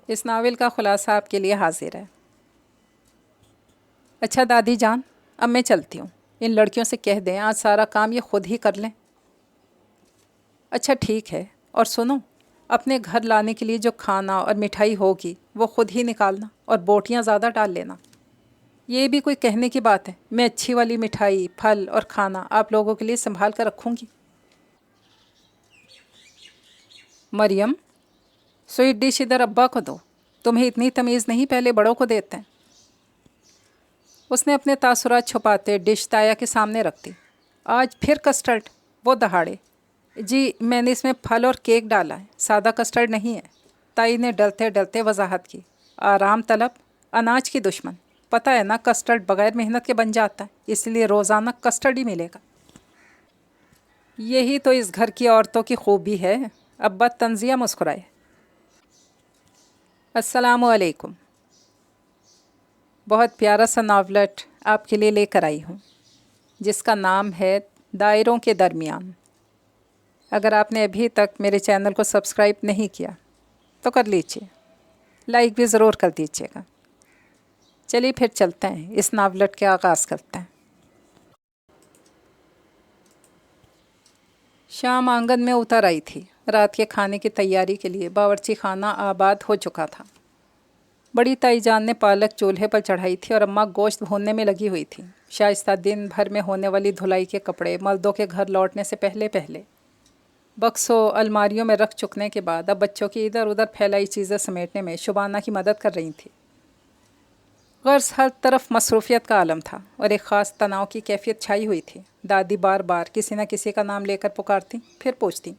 اس novel کا خلاصہ آپ کے لیے حاضر ہے۔ اچھا دادی جان، اب میں چلتی ہوں، ان لڑکیوں سے کہہ دیں آج سارا کام یہ خود ہی کر لیں۔ اچھا ٹھیک ہے، اور سنو، اپنے گھر لانے کے لیے جو کھانا اور مٹھائی ہوگی وہ خود ہی نکالنا اور بوٹیاں زیادہ ڈال لینا۔ یہ بھی کوئی کہنے کی بات ہے؟ میں اچھی والی مٹھائی، پھل اور کھانا آپ لوگوں کے لیے سنبھال کر رکھوں گی۔ مریم، سویٹ ڈش ادھر ابا کو دو، تمہیں اتنی تمیز نہیں، پہلے بڑوں کو دیتے ہیں۔ اس نے اپنے تاثرات چھپاتے ڈش تایا کے سامنے رکھ دی۔ آج پھر کسٹرڈ؟ وہ دہاڑے۔ جی میں نے اس میں پھل اور کیک ڈالا ہے، سادہ کسٹرڈ نہیں ہے، تائی نے ڈلتے ڈلتے وضاحت کی۔ آرام طلب، اناج کی دشمن، پتہ ہے نا کسٹرڈ بغیر محنت کے بن جاتا ہے، اس لیے روزانہ کسٹرڈ ہی ملے گا۔ یہی تو اس گھر کی عورتوں کی خوبی ہے۔ ابا تنزیہ مسکرائے۔ السلام علیکم۔ بہت پیارا سا ناولٹ آپ کے لیے لے کر آئی ہوں، جس کا نام ہے دائروں کے درمیان۔ اگر آپ نے ابھی تک میرے چینل کو سبسکرائب نہیں کیا تو کر لیجیے، لائک بھی ضرور کر دیجیے گا۔ چلیے پھر چلتے ہیں، اس ناولٹ کے آغاز کرتے ہیں۔ شام آنگن میں اتر آئی تھی۔ رات کے کھانے کی تیاری کے لیے باورچی خانہ آباد ہو چکا تھا۔ بڑی تائی جان نے پالک چولہے پر چڑھائی تھی اور اماں گوشت بھوننے میں لگی ہوئی تھی۔ شائستہ دن بھر میں ہونے والی دھلائی کے کپڑے مردوں کے گھر لوٹنے سے پہلے بکسوں الماریوں میں رکھ چکنے کے بعد اب بچوں کی ادھر ادھر پھیلائی چیزیں سمیٹنے میں شبانہ کی مدد کر رہی تھی۔ غرض ہر طرف مصروفیت کا عالم تھا اور ایک خاص تناؤ کی کیفیت چھائی ہوئی تھی۔ دادی بار بار کسی نہ کسی کا نام لے کر پکارتی، پھر پوچھتی،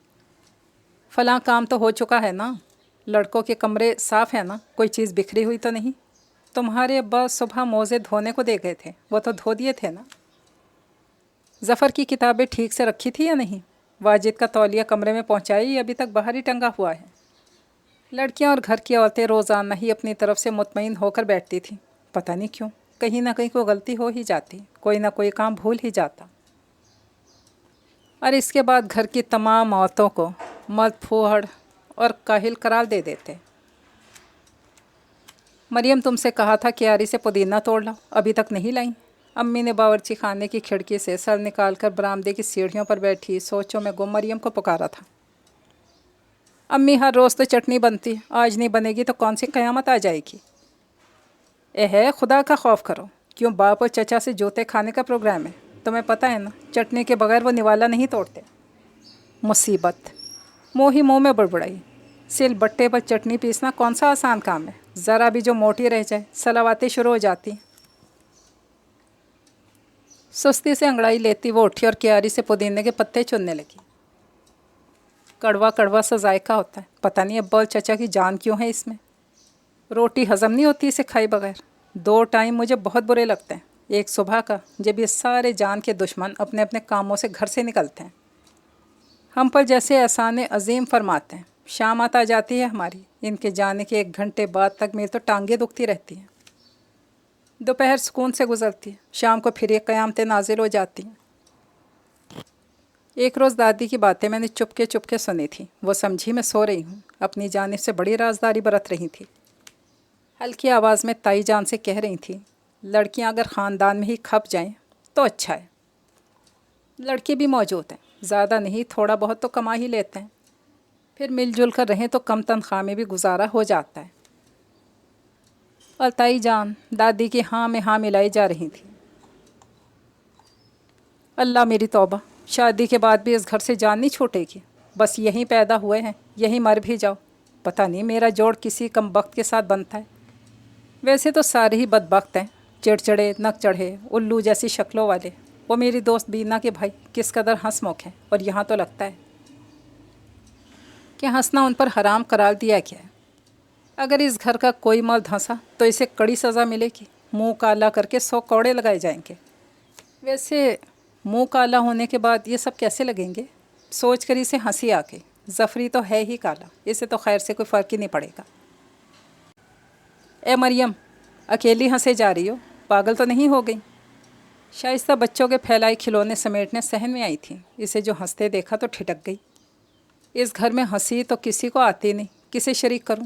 فلاں کام تو ہو چکا ہے نا؟ لڑکوں کے کمرے صاف ہیں نا؟ کوئی چیز بکھری ہوئی تو نہیں؟ تمہارے ابا صبح موزے دھونے کو دے گئے تھے، وہ تو دھو دیے تھے نا؟ ظفر کی کتابیں ٹھیک سے رکھی تھی یا نہیں؟ واجد کا تولیہ کمرے میں پہنچائی یا ابھی تک باہر ہی ٹنگا ہوا ہے؟ لڑکیاں اور گھر کی عورتیں روزانہ ہی اپنی طرف سے مطمئن ہو کر بیٹھتی تھیں۔ پتہ نہیں کیوں، کہیں نہ کہیں کوئی غلطی ہو ہی جاتی، کوئی نہ کوئی کام بھول ہی جاتا، اور اس کے بعد گھر کی تمام عورتوں کو مرد پھوہڑ اور کاہل قرار دے دیتے۔ مریم تم سے کہا تھا کیاری سے پودینہ توڑ لاؤ، ابھی تک نہیں لائیں؟ امی نے باورچی خانے کی کھڑکی سے سر نکال کر برآمدے کی سیڑھیوں پر بیٹھی سوچوں میں گم مریم کو پکارا تھا۔ امی ہر روز تو چٹنی بنتی ہے، آج نہیں بنے گی تو کون سی قیامت آ جائے گی؟ خدا کا خوف کرو، کیوں باپ اور چچا سے جوتے کھانے کا پروگرام ہے؟ تمہیں پتہ ہے نا چٹنی کے بغیر وہ نوالا نہیں توڑتے۔ مصیبت، منہ ہی منہ میں بڑبڑائی۔ سل بٹے پر چٹنی پیسنا کون سا آسان کام ہے؟ ذرا بھی جو موٹی رہ جائے سلاواتیں شروع ہو جاتی۔ سستی سے انگڑائی لیتی وہ اٹھی اور کیاری سے پودینے کے پتے چننے لگی۔ کڑوا کڑوا سا ذائقہ ہوتا ہے، پتہ نہیں ابا اور چچا کی جان کیوں ہے اس میں۔ روٹی ہضم نہیں ہوتی اسے کھائے بغیر۔ 2 ٹائم مجھے بہت برے لگتے ہیں، ایک صبح کا جب یہ سارے جان کے دشمن اپنے اپنے کاموں سے گھر سے نکلتے ہیں، ہم پر جیسے احسان عظیم فرماتے ہیں۔ شام آ جاتی ہے ہماری، ان کے جانے کے 1 گھنٹے بعد تک میری تو ٹانگیں دکھتی رہتی ہیں۔ دوپہر سکون سے گزرتی ہے، شام کو پھر یہ قیامتیں نازل ہو جاتی ہیں۔ ایک روز دادی کی باتیں میں نے چپ کے سنی تھی۔ وہ سمجھی میں سو رہی ہوں، اپنی جانب سے بڑی رازداری برت رہی تھی۔ ہلکی آواز میں تائی جان سے کہہ رہی تھی، لڑکیاں اگر خاندان میں ہی کھپ جائیں تو اچھا ہے۔ لڑکے بھی موجود ہیں، زیادہ نہیں تھوڑا بہت تو کما ہی لیتے ہیں، پھر مل جل کر رہیں تو کم تنخواہ میں بھی گزارا ہو جاتا ہے۔ اور تائی جان دادی کی ہاں میں ہاں ملائی جا رہی تھی۔ اللہ میری توبہ، شادی کے بعد بھی اس گھر سے جان نہیں چھوٹے گی؟ بس یہیں پیدا ہوئے ہیں، یہیں مر بھی جاؤ۔ پتہ نہیں میرا جوڑ کسی کم بخت کے ساتھ بنتا ہے۔ ویسے تو سارے ہی بدبخت ہیں، چڑچڑے، نک چڑھے، الو جیسی شکلوں والے۔ وہ میری دوست بینا کے بھائی کس قدر ہنس مکھ ہیں، اور یہاں تو لگتا ہے کہ ہنسنا ان پر حرام قرار دیا گیا ہے۔ اگر اس گھر کا کوئی مرد ہنسا تو اسے کڑی سزا ملے گی، منہ کالا کر کے 100 کوڑے لگائے جائیں گے۔ ویسے منہ کالا ہونے کے بعد یہ سب کیسے لگیں گے؟ سوچ کر اسے ہنسی آ گئی۔ ظفری تو ہے ہی کالا، اسے تو خیر سے کوئی فرق ہی نہیں پڑے گا۔ اے مریم، اکیلی ہنسے جا رہی ہو، پاگل تو نہیں ہو گئی؟ شائستہ بچوں کے پھیلائے کھلونے سمیٹنے صحن میں آئی تھی، اسے جو ہنستے دیکھا تو ٹھٹک گئی۔ اس گھر میں ہنسی تو کسی کو آتی نہیں، کسے شریک کروں؟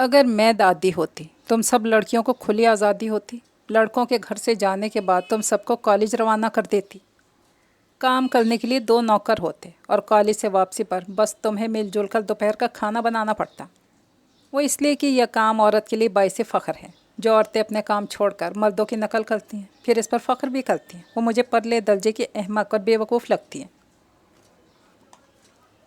اگر میں دادی ہوتی تم سب لڑکیوں کو کھلی آزادی ہوتی، لڑکوں کے گھر سے جانے کے بعد تم سب کو کالج روانہ کر دیتی، کام کرنے کے لیے 2 نوکر ہوتے اور کالج سے واپسی پر بس تمہیں مل جل کر دوپہر کا کھانا بنانا پڑتا۔ وہ اس لیے کہ یہ کام عورت کے لیے باعث فخر ہے۔ جو عورتیں اپنے کام چھوڑ کر مردوں کی نقل کرتی ہیں پھر اس پر فخر بھی کرتی ہیں، وہ مجھے پرلے درجے کی احمق اور بے وقوف لگتی ہیں۔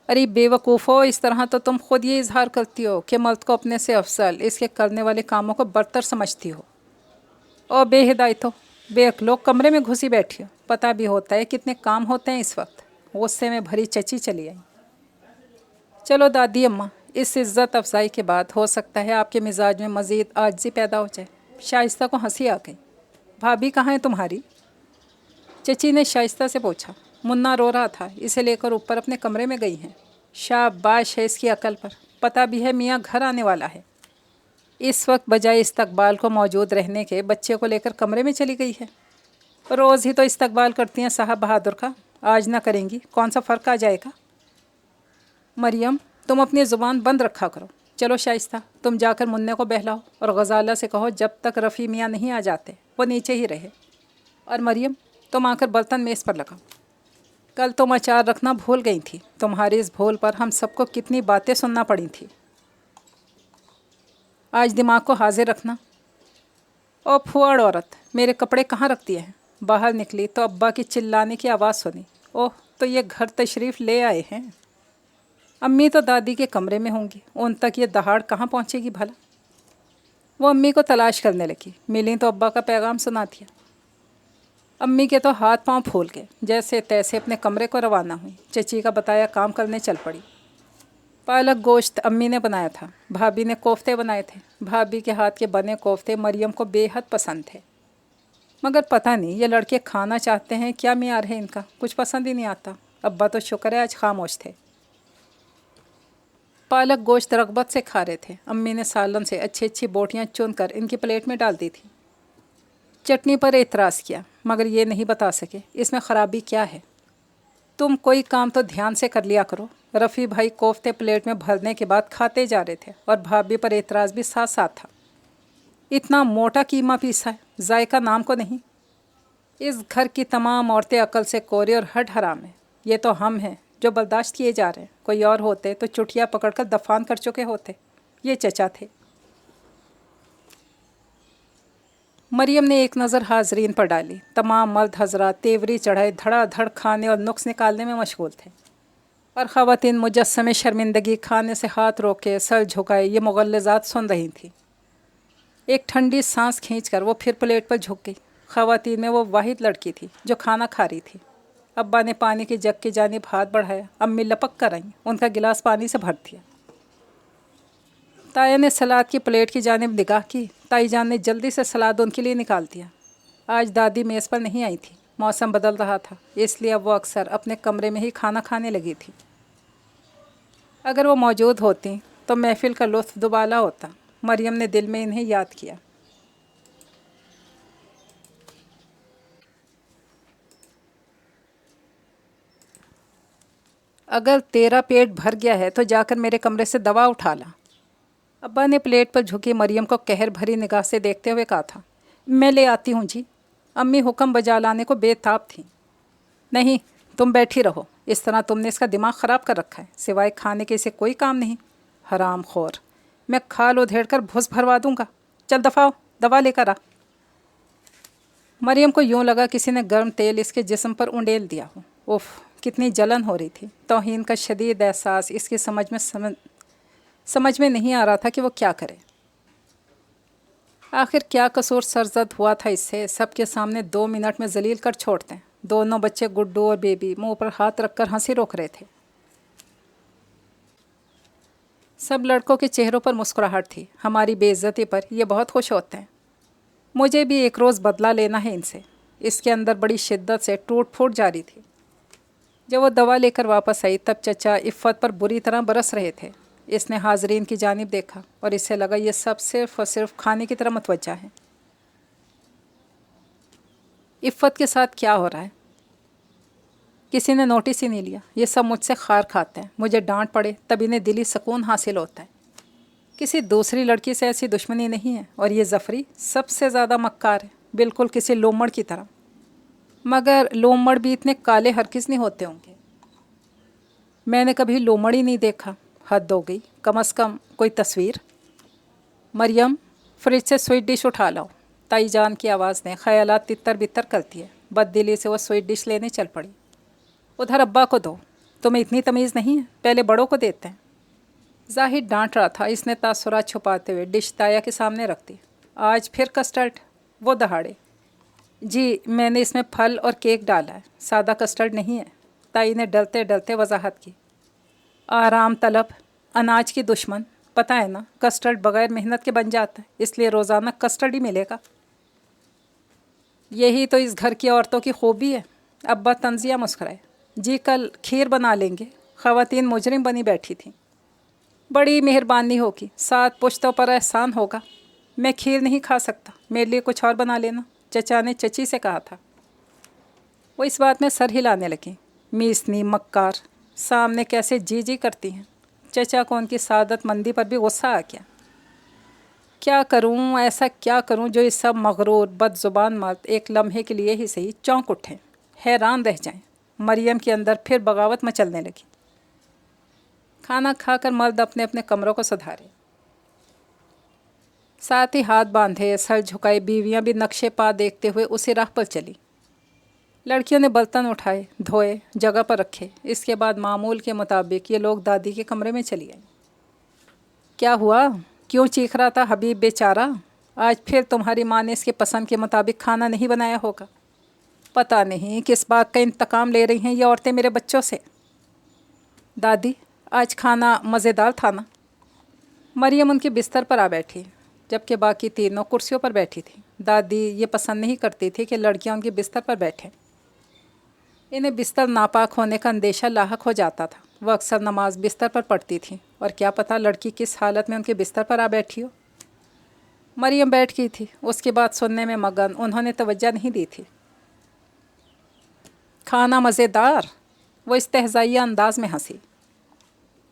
ارے بے وقوف ہو، اس طرح تو تم خود یہ اظہار کرتی ہو کہ مرد کو اپنے سے افضل، اس کے کرنے والے کاموں کو برتر سمجھتی ہو۔ اور بے ہدایت ہو، بے عقل کمرے میں گھسی بیٹھی ہو، پتہ بھی ہوتا ہے کتنے کام ہوتے ہیں اس وقت۔ غصے میں بھری چچی چلی آئی۔ چلو دادی اماں، اس عزت افزائی کے بعد ہو سکتا ہے آپ کے مزاج میں مزید عاجزی پیدا ہو جائے۔ شائستہ کو ہنسی آ گئی۔ بھابھی کہاں ہے تمہاری؟ چچی نے شائستہ سے پوچھا۔ منا رو رہا تھا، اسے لے کر اوپر اپنے کمرے میں گئی ہیں۔ شاباش ہے اس کی عقل پر، پتہ بھی ہے میاں گھر آنے والا ہے۔ اس وقت بجائے استقبال کو موجود رہنے کے بچے کو لے کر کمرے میں چلی گئی ہے۔ روز ہی تو استقبال کرتی ہیں صاحب بہادر کا، آج نہ کریں گی کون سا فرق آ جائے گا؟ مریم تم اپنی زبان بند رکھا کرو۔ چلو شائستہ تم جا کر منع کو بہلاؤ اور غزالہ سے کہو جب تک رفیع میاں نہیں آ جاتے وہ نیچے ہی رہے۔ اور مریم تم آ کر برتن میز پر لگاؤ۔ کل تم اچار رکھنا بھول گئی تھی، تمہاری اس بھول پر ہم سب کو کتنی باتیں سننا پڑی تھی۔ آج دماغ کو حاضر رکھنا۔ او پھوڑ عورت، میرے کپڑے کہاں رکھ دیے ہیں؟ باہر نکلی تو ابا کی چلانے کی آواز سنی۔ اوہ تو یہ گھر تشریف لے آئے ہیں۔ امی تو دادی کے کمرے میں ہوں گی، ان تک یہ دہاڑ کہاں پہنچے گی بھلا؟ وہ امی کو تلاش کرنے لگی، ملی تو ابا کا پیغام سنا دیا۔ امی کے تو ہاتھ پاؤں پھول گئے، جیسے تیسے اپنے کمرے کو روانہ ہوئی، چچی کا بتایا کام کرنے چل پڑی۔ پالک گوشت امی نے بنایا تھا، بھابھی نے کوفتے بنائے تھے۔ بھابھی کے ہاتھ کے بنے کوفتے مریم کو بے حد پسند تھے، مگر پتہ نہیں یہ لڑکے کھانا چاہتے ہیں کیا معیار ہے ان کا، کچھ پسند ہی نہیں آتا۔ ابا تو شکر ہے آج خاموش تھے۔ پالک گوشت رغبت سے کھا رہے تھے۔ امی نے سالن سے اچھی اچھی بوٹیاں چن کر ان کی پلیٹ میں ڈال دی تھی۔ چٹنی پر اعتراض کیا، مگر یہ نہیں بتا سکے اس میں خرابی کیا ہے۔ تم کوئی کام تو دھیان سے کر لیا کرو۔ رفیع بھائی کوفتے پلیٹ میں بھرنے کے بعد کھاتے جا رہے تھے اور بھابھی پر اعتراض بھی ساتھ ساتھ تھا۔ اتنا موٹا قیمہ پیسا ہے، ذائقہ نام کو نہیں۔ اس گھر کی تمام عورتیں عقل سے کوری اور ہڈ حرام ہیں، یہ تو ہم ہیں جو برداشت کیے جا رہے ہیں۔ کوئی اور ہوتے تو چٹیا پکڑ کر دفان کر چکے ہوتے۔ یہ چچا تھے۔ مریم نے ایک نظر حاضرین پر ڈالی۔ تمام مرد حضرات تیوری چڑھائے دھڑا دھڑ کھانے اور نقص نکالنے میں مشغول تھے، اور خواتین مجسمے شرمندگی کھانے سے ہاتھ روکے سر جھکائے یہ مغلظات سن رہی تھیں۔ ایک ٹھنڈی سانس کھینچ کر وہ پھر پلیٹ پر جھک گئی۔ خواتین میں وہ واحد لڑکی تھی جو کھانا کھا رہی تھی۔ ابا نے پانی کی جگ کی جانب ہاتھ بڑھایا، امی لپک کر آئیں، ان کا گلاس پانی سے بھر دیا۔ تایا نے سلاد کی پلیٹ کی جانب نگاہ کی، تائی جان نے جلدی سے سلاد ان کے لیے نکال دیا۔ آج دادی میز پر نہیں آئی تھی، موسم بدل رہا تھا، اس لیے اب وہ اکثر اپنے کمرے میں ہی کھانا کھانے لگی تھی۔ اگر وہ موجود ہوتی تو محفل کا لطف دوبالا ہوتا۔ مریم نے دل میں انہیں یاد کیا۔ اگر تیرا پیٹ بھر گیا ہے تو جا کر میرے کمرے سے دوا اٹھا لا۔ ابا نے پلیٹ پر جھکی مریم کو قہر بھری نگاہ سے دیکھتے ہوئے کہا تھا۔ میں لے آتی ہوں جی۔ امی حکم بجا لانے کو بے تاب تھیں۔ نہیں، تم بیٹھی رہو، اس طرح تم نے اس کا دماغ خراب کر رکھا ہے، سوائے کھانے کے اسے کوئی کام نہیں۔ حرام خور، میں کھال ادھیڑ کر بھس بھروا دوں گا۔ چل دفعہ ہو، دوا لے کر آ۔ مریم کو یوں لگا کسی نے گرم تیل اس کے جسم پر انڈیل دیا ہو۔ اف، کتنی جلن ہو رہی تھی۔ توہین کا شدید احساس اس کی سمجھ میں نہیں آ رہا تھا کہ وہ کیا کرے۔ آخر کیا قصور سرزد ہوا تھا اس سے، سب کے سامنے 2 منٹ میں ذلیل کر چھوڑتے ہیں۔ دونوں بچے گڈو اور بیبی منہ پر ہاتھ رکھ کر ہنسی روک رہے تھے۔ سب لڑکوں کے چہروں پر مسکراہٹ تھی۔ ہماری بے عزتی پر یہ بہت خوش ہوتے ہیں۔ مجھے بھی ایک روز بدلہ لینا ہے ان سے۔ اس کے اندر بڑی شدت سے ٹوٹ پھوٹ جاری تھی۔ جب وہ دوا لے کر واپس آئی تب چچا عفت پر بری طرح برس رہے تھے۔ اس نے حاضرین کی جانب دیکھا اور اس سے لگا یہ سب صرف اور صرف کھانے کی طرح متوجہ ہیں۔ عفت کے ساتھ کیا ہو رہا ہے؟ کسی نے نوٹس ہی نہیں لیا۔ یہ سب مجھ سے خار کھاتے ہیں، مجھے ڈانٹ پڑے تب انہیں دلی سکون حاصل ہوتا ہے۔ کسی دوسری لڑکی سے ایسی دشمنی نہیں ہے، اور یہ ظفری سب سے زیادہ مکار ہے، بالکل کسی لومڑ کی طرح۔ مگر لومڑ بھی اتنے کالے ہرگز نہیں ہوتے ہوں گے۔ میں نے کبھی لومڑ ہی نہیں دیکھا۔ حد ہو گئی، کم از کم کوئی تصویر۔ مریم، فریج سے سویٹ ڈش اٹھا لاؤ، تائی جان کی آواز نے خیالات تتر بتر کرتی ہے۔ بد دلی سے وہ سویٹ ڈش لینے چل پڑی۔ ادھر ابا کو دو، تمہیں اتنی تمیز نہیں ہے، پہلے بڑوں کو دیتے ہیں۔ زاہد ڈانٹ رہا تھا، اس نے تاثرات چھپاتے ہوئے ڈش تایا کے سامنے رکھ دی۔ آج پھر کسٹرڈ؟ وہ دہاڑے۔ جی، میں نے اس میں پھل اور کیک ڈالا ہے، سادہ کسٹرڈ نہیں ہے، تائی نے ڈلتے ڈلتے وضاحت کی۔ آرام طلب، اناج کی دشمن، پتہ ہے نا، کسٹرڈ بغیر محنت کے بن جاتا ہے، اس لیے روزانہ کسٹرڈ ہی ملے گا۔ یہی تو اس گھر کی عورتوں کی خوبی ہے۔ ابا طنزیہ مسکرائے۔ جی کل کھیر بنا لیں گے، خواتین مجرم بنی بیٹھی تھیں۔ بڑی مہربانی ہوگی، 7 پشتوں پر احسان ہوگا۔ میں کھیر نہیں کھا سکتا، میرے لیے کچھ اور بنا لینا، چچا نے چچی سے کہا تھا۔ وہ اس بات میں سر ہلانے لگیں۔ میسنی مکار، سامنے کیسے جی جی کرتی ہیں۔ چچا کو ان کی سعادت مندی پر بھی غصہ آ گیا۔ کیا کروں، ایسا کیا کروں جو یہ سب مغرور بد زبان مرد ایک لمحے کے لیے ہی صحیح چونک اٹھیں، حیران رہ جائیں۔ مریم کے اندر پھر بغاوت مچلنے لگی۔ کھانا کھا کر مرد اپنے اپنے کمروں کو سدھارے، ساتھ ہی ہاتھ باندھے سر جھکائے بیویاں بھی نقشے پا دیکھتے ہوئے اسی راہ پر چلی۔ لڑکیوں نے برتن اٹھائے، دھوئے، جگہ پر رکھے۔ اس کے بعد معمول کے مطابق یہ لوگ دادی کے کمرے میں چلی آئیں۔ کیا ہوا؟ کیوں چیخ رہا تھا حبیب بیچارہ؟ آج پھر تمہاری ماں نے اس کے پسند کے مطابق کھانا نہیں بنایا ہوگا۔ پتہ نہیں کس بات کا انتقام لے رہی ہیں یہ عورتیں میرے بچوں سے۔ دادی، آج کھانا مزیدار تھا نا؟ مریم ان کے بستر پر آ بیٹھی، جبکہ باقی تینوں کرسیوں پر بیٹھی تھیں۔ دادی یہ پسند نہیں کرتی تھی کہ لڑکیاں ان کے بستر پر بیٹھیں۔ انہیں بستر ناپاک ہونے کا اندیشہ لاحق ہو جاتا تھا۔ وہ اکثر نماز بستر پر پڑھتی تھیں، اور کیا پتہ لڑکی کس حالت میں ان کے بستر پر آ بیٹھی ہو۔ مریم بیٹھ گئی تھی، اس کی بات سننے میں مگن، انہوں نے توجہ نہیں دی تھی۔ کھانا مزیدار؟ وہ استہزائیہ انداز میں ہنسی۔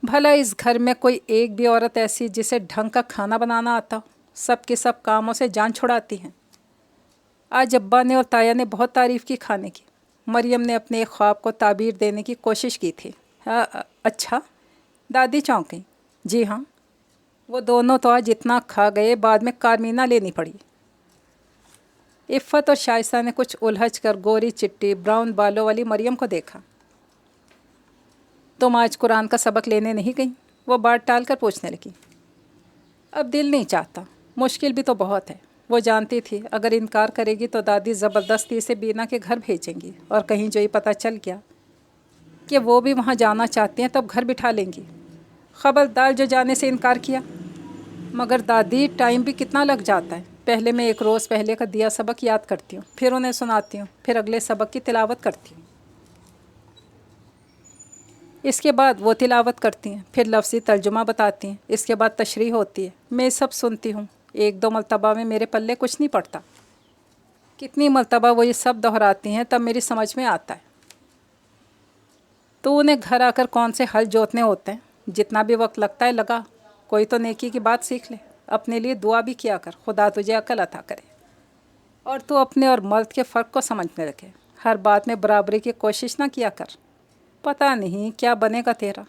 بھلا اس گھر میں کوئی ایک بھی عورت ایسی جسے ڈھنگ کا کھانا بنانا آتا ہو؟ سب کے سب کاموں سے جان چھڑاتی ہیں۔ آج ابا نے اور تایا نے بہت تعریف کی کھانے کی۔ مریم نے اپنے ایک خواب کو تعبیر دینے کی کوشش کی تھی۔ اچھا؟ دادی چونک گئی۔ جی ہاں، وہ دونوں تو آج اتنا کھا گئے بعد میں کارمینہ لینی پڑی۔ عفت اور شائستہ نے کچھ الجھ کر گوری چٹی براؤن بالوں والی مریم کو دیکھا۔ تم آج قرآن کا سبق لینے نہیں گئیں؟ وہ بات ٹال کر پوچھنے لگی۔ اب دل نہیں چاہتا، مشکل بھی تو بہت ہے۔ وہ جانتی تھی اگر انکار کرے گی تو دادی زبردستی اسے بینا کے گھر بھیجیں گی، اور کہیں جو یہ پتہ چل گیا کہ وہ بھی وہاں جانا چاہتی ہیں تب گھر بٹھا لیں گی۔ خبردار جو جانے سے انکار کیا۔ مگر دادی، ٹائم بھی کتنا لگ جاتا ہے۔ پہلے میں 1 روز پہلے کا دیا سبق یاد کرتی ہوں، پھر انہیں سناتی ہوں، پھر اگلے سبق کی تلاوت کرتی ہوں۔ اس کے بعد وہ تلاوت کرتی ہیں، پھر لفظی ترجمہ بتاتی ہیں، اس کے بعد تشریح ہوتی ہے۔ میں سب سنتی ہوں، 1-2 مرتبہ میں میرے پلے کچھ نہیں پڑتا۔ کتنی مرتبہ وہ یہ سب دہراتی ہیں تب میری سمجھ میں آتا ہے۔ تو انہیں گھر آ کر کون سے حل جوتنے ہوتے ہیں؟ جتنا بھی وقت لگتا ہے لگا، کوئی تو نیکی کی بات سیکھ لے، اپنے لیے دعا بھی کیا کر، خدا تجھے عقل عطا کرے، اور تو اپنے اور مرد کے فرق کو سمجھنے لگے۔ ہر بات میں برابری کی کوشش نہ کیا کر، پتہ نہیں کیا بنے گا تیرا۔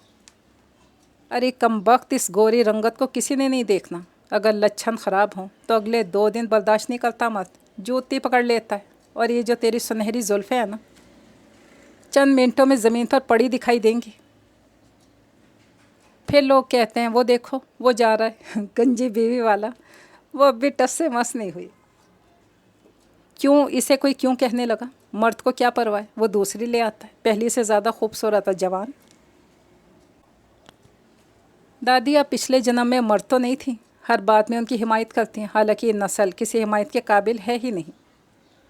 ارے کم بخت، اس گوری رنگت کو کسی نے نہیں دیکھنا۔ اگر لچھن خراب ہوں تو اگلے 2 دن برداشت نہیں کرتا مرد، جوتی پکڑ لیتا ہے۔ اور یہ جو تیری سنہری زلفیں ہیں نا، چند منٹوں میں زمین پر پڑی دکھائی دیں گی۔ پھر لوگ کہتے ہیں وہ دیکھو وہ جا رہا ہے گنجی بیوی والا، وہ اب بھی ٹس سے مس نہیں ہوئی۔ کیوں اسے کوئی کیوں کہنے لگا؟ مرد کو کیا پرواہ ہے، وہ دوسری لے آتا ہے، پہلی سے زیادہ خوبصورت اور جوان۔ دادی، آپ پچھلے جنم میں مرد تو نہیں تھیں، ہر بات میں ان کی حمایت کرتی ہیں، حالانکہ یہ نسل کسی حمایت کے قابل ہے ہی نہیں۔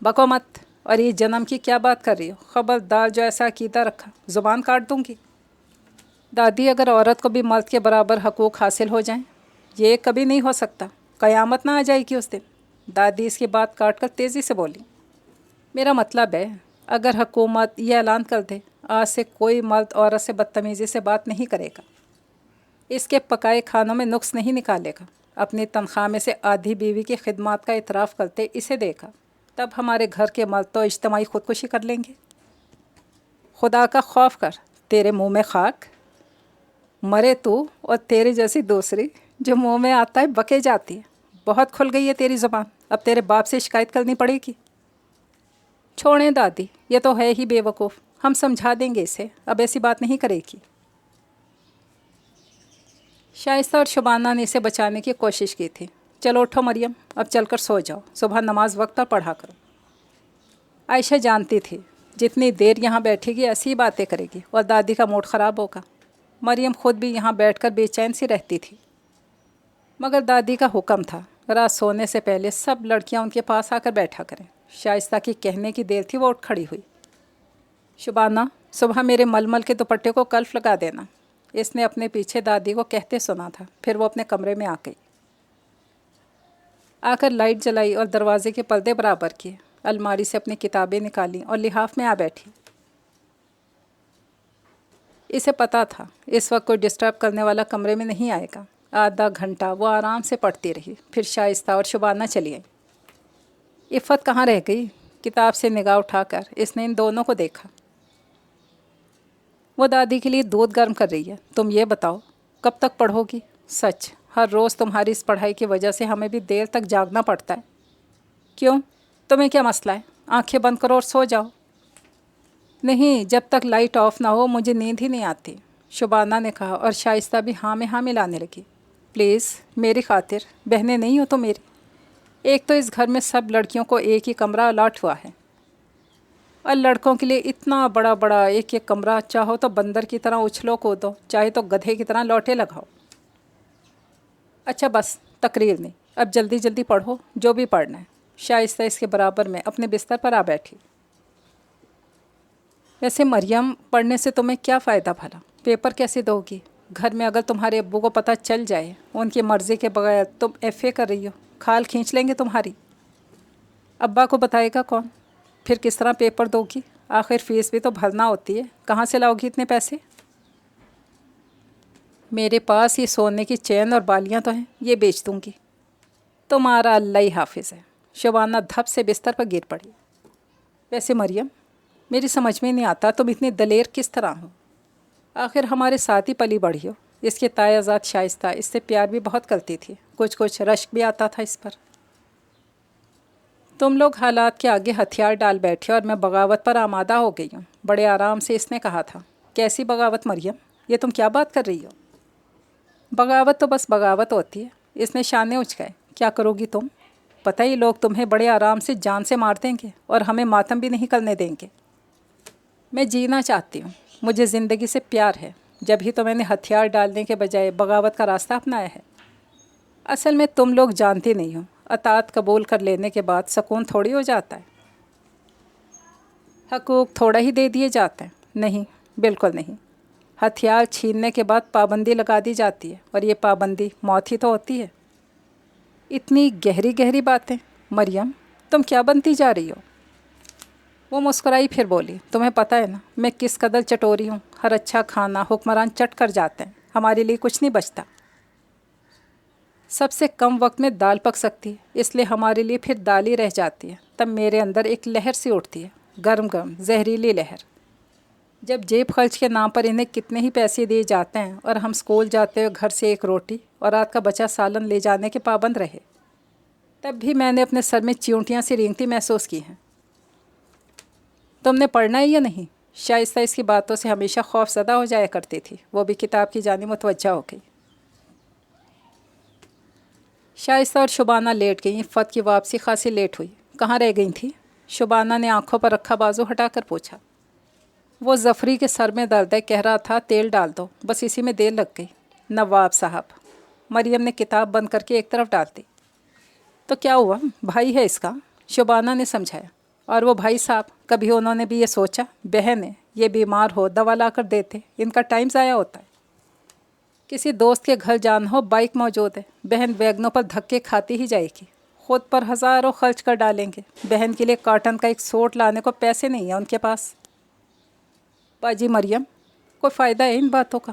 بکو مت، اور یہ جنم کی کیا بات کر رہی ہو؟ خبردار جو ایسا عقیدہ رکھا، زبان کاٹ دوں گی۔ دادی، اگر عورت کو بھی مرد کے برابر حقوق حاصل ہو جائیں، یہ کبھی نہیں ہو سکتا، قیامت نہ آ جائے گی اس دن۔ دادی اس کی بات کاٹ کر تیزی سے بولی۔ میرا مطلب ہے اگر حکومت یہ اعلان کر دے آج سے کوئی مرد عورت سے بدتمیزی سے بات نہیں کرے گا، اس کے پکائے کھانوں میں نقص نہیں نکالے گا۔ اپنی تنخواہ میں سے آدھی بیوی کی خدمات کا اعتراف کرتے اسے دیکھا، تب ہمارے گھر کے مرد تو اجتماعی خودکشی کر لیں گے۔ خدا کا خوف کر، تیرے منہ میں خاک، مرے تو اور تیرے جیسی دوسری جو منہ میں آتا ہے بکے جاتی ہے۔ بہت کھل گئی ہے تیری زبان، اب تیرے باپ سے شکایت کرنی پڑے گی۔ چھوڑیں دادی، یہ تو ہے ہی بے وقوف، ہم سمجھا دیں گے اسے، اب ایسی بات نہیں کرے گی۔ شائستہ اور شبانہ نے اسے بچانے کی کوشش کی تھی۔ چلو اٹھو مریم، اب چل کر سو جاؤ، صبح نماز وقت پر پڑھا کرو۔ عائشہ جانتی تھی جتنی دیر یہاں بیٹھے گی ایسی باتیں کرے گی اور دادی کا موڈ خراب ہوگا۔ مریم خود بھی یہاں بیٹھ کر بے چین سی رہتی تھی، مگر دادی کا حکم تھا رات سونے سے پہلے سب لڑکیاں ان کے پاس آ کر بیٹھا کریں۔ شائستہ کی کہنے کی دیر تھی، وہ اٹھ کھڑی ہوئی۔ شبانہ، صبح میرے ململ کے دوپٹے کو کلف لگا دینا، اس نے اپنے پیچھے دادی کو کہتے سنا تھا۔ پھر وہ اپنے کمرے میں آ گئی، آ کر لائٹ جلائی اور دروازے کے پردے برابر کیے، الماری سے اپنی کتابیں نکالیں اور لحاف میں آ بیٹھی۔ اسے پتہ تھا اس وقت کوئی ڈسٹرب کرنے والا کمرے میں نہیں آئے گا۔ آدھا گھنٹہ وہ آرام سے پڑھتی رہی، پھر شائستہ اور شبانہ چلی آئی۔ عفت کہاں رہ گئی؟ کتاب سے نگاہ اٹھا کر اس نے ان دونوں کو دیکھا۔ وہ دادی کے لیے دودھ گرم کر رہی ہے۔ تم یہ بتاؤ کب تک پڑھو گی؟ سچ، ہر روز تمہاری اس پڑھائی کی وجہ سے ہمیں بھی دیر تک جاگنا پڑتا ہے۔ کیوں؟ تمہیں کیا مسئلہ ہے؟ آنکھیں بند کرو اور سو جاؤ۔ نہیں، جب تک لائٹ آف نہ ہو مجھے نیند ہی نہیں آتی، شبانہ نے کہا، اور شائستہ بھی ہاں میں ہاں ملانے لگی۔ پلیز میری خاطر، بہنیں نہیں ہو تو میری۔ ایک تو اس گھر میں سب لڑکیوں کو ایک ہی کمرہ الاٹ ہوا ہے، اور لڑکوں کے لیے اتنا بڑا بڑا ایک ایک کمرہ، چاہو تو بندر کی طرح اچھلو کودو، چاہے تو گدھے کی طرح لوٹے لگاؤ۔ اچھا بس تقریر نہیں، اب جلدی جلدی پڑھو جو بھی پڑھنا ہے۔ شائستہ اس کے برابر میں اپنے بستر پر آ بیٹھی۔ ویسے مریم، پڑھنے سے تمہیں کیا فائدہ بھلا؟ پیپر کیسے دو گی؟ گھر میں اگر تمہارے ابو کو پتہ چل جائے ان کی مرضی کے بغیر تم ایف اے کر رہی ہو، کھال کھینچ لیں گے تمہاری۔ ابا کو بتائے گا کون؟ پھر کس طرح پیپر دو گی؟ آخر فیس بھی تو بھرنا ہوتی ہے، کہاں سے لاؤ گی اتنے پیسے؟ میرے پاس یہ سونے کی چین اور بالیاں تو ہیں، یہ بیچ دوں گی۔ تمہارا اللہ ہی حافظ ہے۔ شبانہ دھپ سے بستر پر گر پڑی۔ ویسے مریم، میری سمجھ میں نہیں آتا تم اتنی دلیر کس طرح ہو؟ آخر ہمارے ساتھ ہی پلی بڑھی ہو۔ اس کے تایا ذات شائستہ اس سے پیار بھی بہت کرتی تھی، کچھ رشک بھی آتا تھا اس پر۔ تم لوگ حالات کے آگے ہتھیار ڈال بیٹھے اور میں بغاوت پر آمادہ ہو گئی ہوں، بڑے آرام سے اس نے کہا تھا۔ کیسی بغاوت مریم؟ یہ تم کیا بات کر رہی ہو؟ بغاوت تو بس بغاوت ہوتی ہے، اس نے شانے اچکائے۔ کیا کرو گی تم؟ پتہ ہی لوگ تمہیں بڑے آرام سے جان سے مار دیں گے اور ہمیں ماتم بھی نہیں کرنے دیں گے۔ میں جینا چاہتی ہوں، مجھے زندگی سے پیار ہے، جب ہی تو میں نے ہتھیار ڈالنے کے بجائے بغاوت کا راستہ اپنایا ہے۔ اصل میں تم لوگ جانتے نہیں ہو، اطاعت قبول کر لینے کے بعد سکون تھوڑی ہو جاتا ہے۔ حقوق تھوڑا ہی دے دیے جاتے ہیں؟ نہیں، بالکل نہیں۔ ہتھیار چھیننے کے بعد پابندی لگا دی جاتی ہے، اور یہ پابندی موت ہی تو ہوتی ہے۔ اتنی گہری گہری باتیں۔ مریم، تم کیا بنتی جا رہی ہو؟ وہ مسکرائی، پھر بولی، تمہیں پتہ ہے نا میں کس قدر چٹوری ہوں، ہر اچھا کھانا حکمران چٹ کر جاتے ہیں، ہمارے لیے کچھ نہیں بچتا۔ سب سے کم وقت میں دال پک سکتی ہے، اس لیے ہمارے لیے پھر دال ہی رہ جاتی ہے۔ تب میرے اندر ایک لہر سی اٹھتی ہے، گرم گرم زہریلی لہر۔ جب جیب خرچ کے نام پر انہیں کتنے ہی پیسے دیے جاتے ہیں اور ہم اسکول جاتے ہوئے گھر سے ایک روٹی اور رات کا بچا سالن لے جانے کے پابند رہے، تب بھی میں نے اپنے سر میں چیونٹیاں سی رینگتی محسوس کی ہیں۔ تم نے پڑھنا ہے یا نہیں؟ شائستہ اس کی باتوں سے ہمیشہ خوف زدہ ہو جایا کرتی تھی، وہ بھی کتاب کی جانب متوجہ ہو گئی۔ شائستہ اور شبانہ لیٹ گئیں۔ عفت کی واپسی خاصی لیٹ ہوئی۔ کہاں رہ گئی تھی؟ شبانہ نے آنکھوں پر رکھا بازو ہٹا کر پوچھا۔ وہ ظفری کے سر میں درد ہے، کہہ رہا تھا تیل ڈال دو، بس اسی میں دیر لگ گئی۔ نواب صاحب، مریم نے کتاب بند کر کے ایک طرف ڈال دی۔ تو کیا ہوا، بھائی ہے اس کا؟ شبانہ نے سمجھایا۔ اور وہ بھائی صاحب، کبھی انہوں نے بھی یہ سوچا بہن ہے، یہ بیمار ہو دوا لا کر دیتے، ان کا ٹائم ضائع ہوتا ہے۔ کسی دوست کے گھر جانا ہو، بائک موجود ہے، بہن ویگنوں پر دھکے کھاتی ہی جائے گی، خود پر ہزاروں خرچ کر ڈالیں گے، بہن کے لیے کاٹن کا ایک سوٹ لانے کو پیسے نہیں ہیں ان کے پاس۔ باجی مریم، کوئی فائدہ ہے ان باتوں کا؟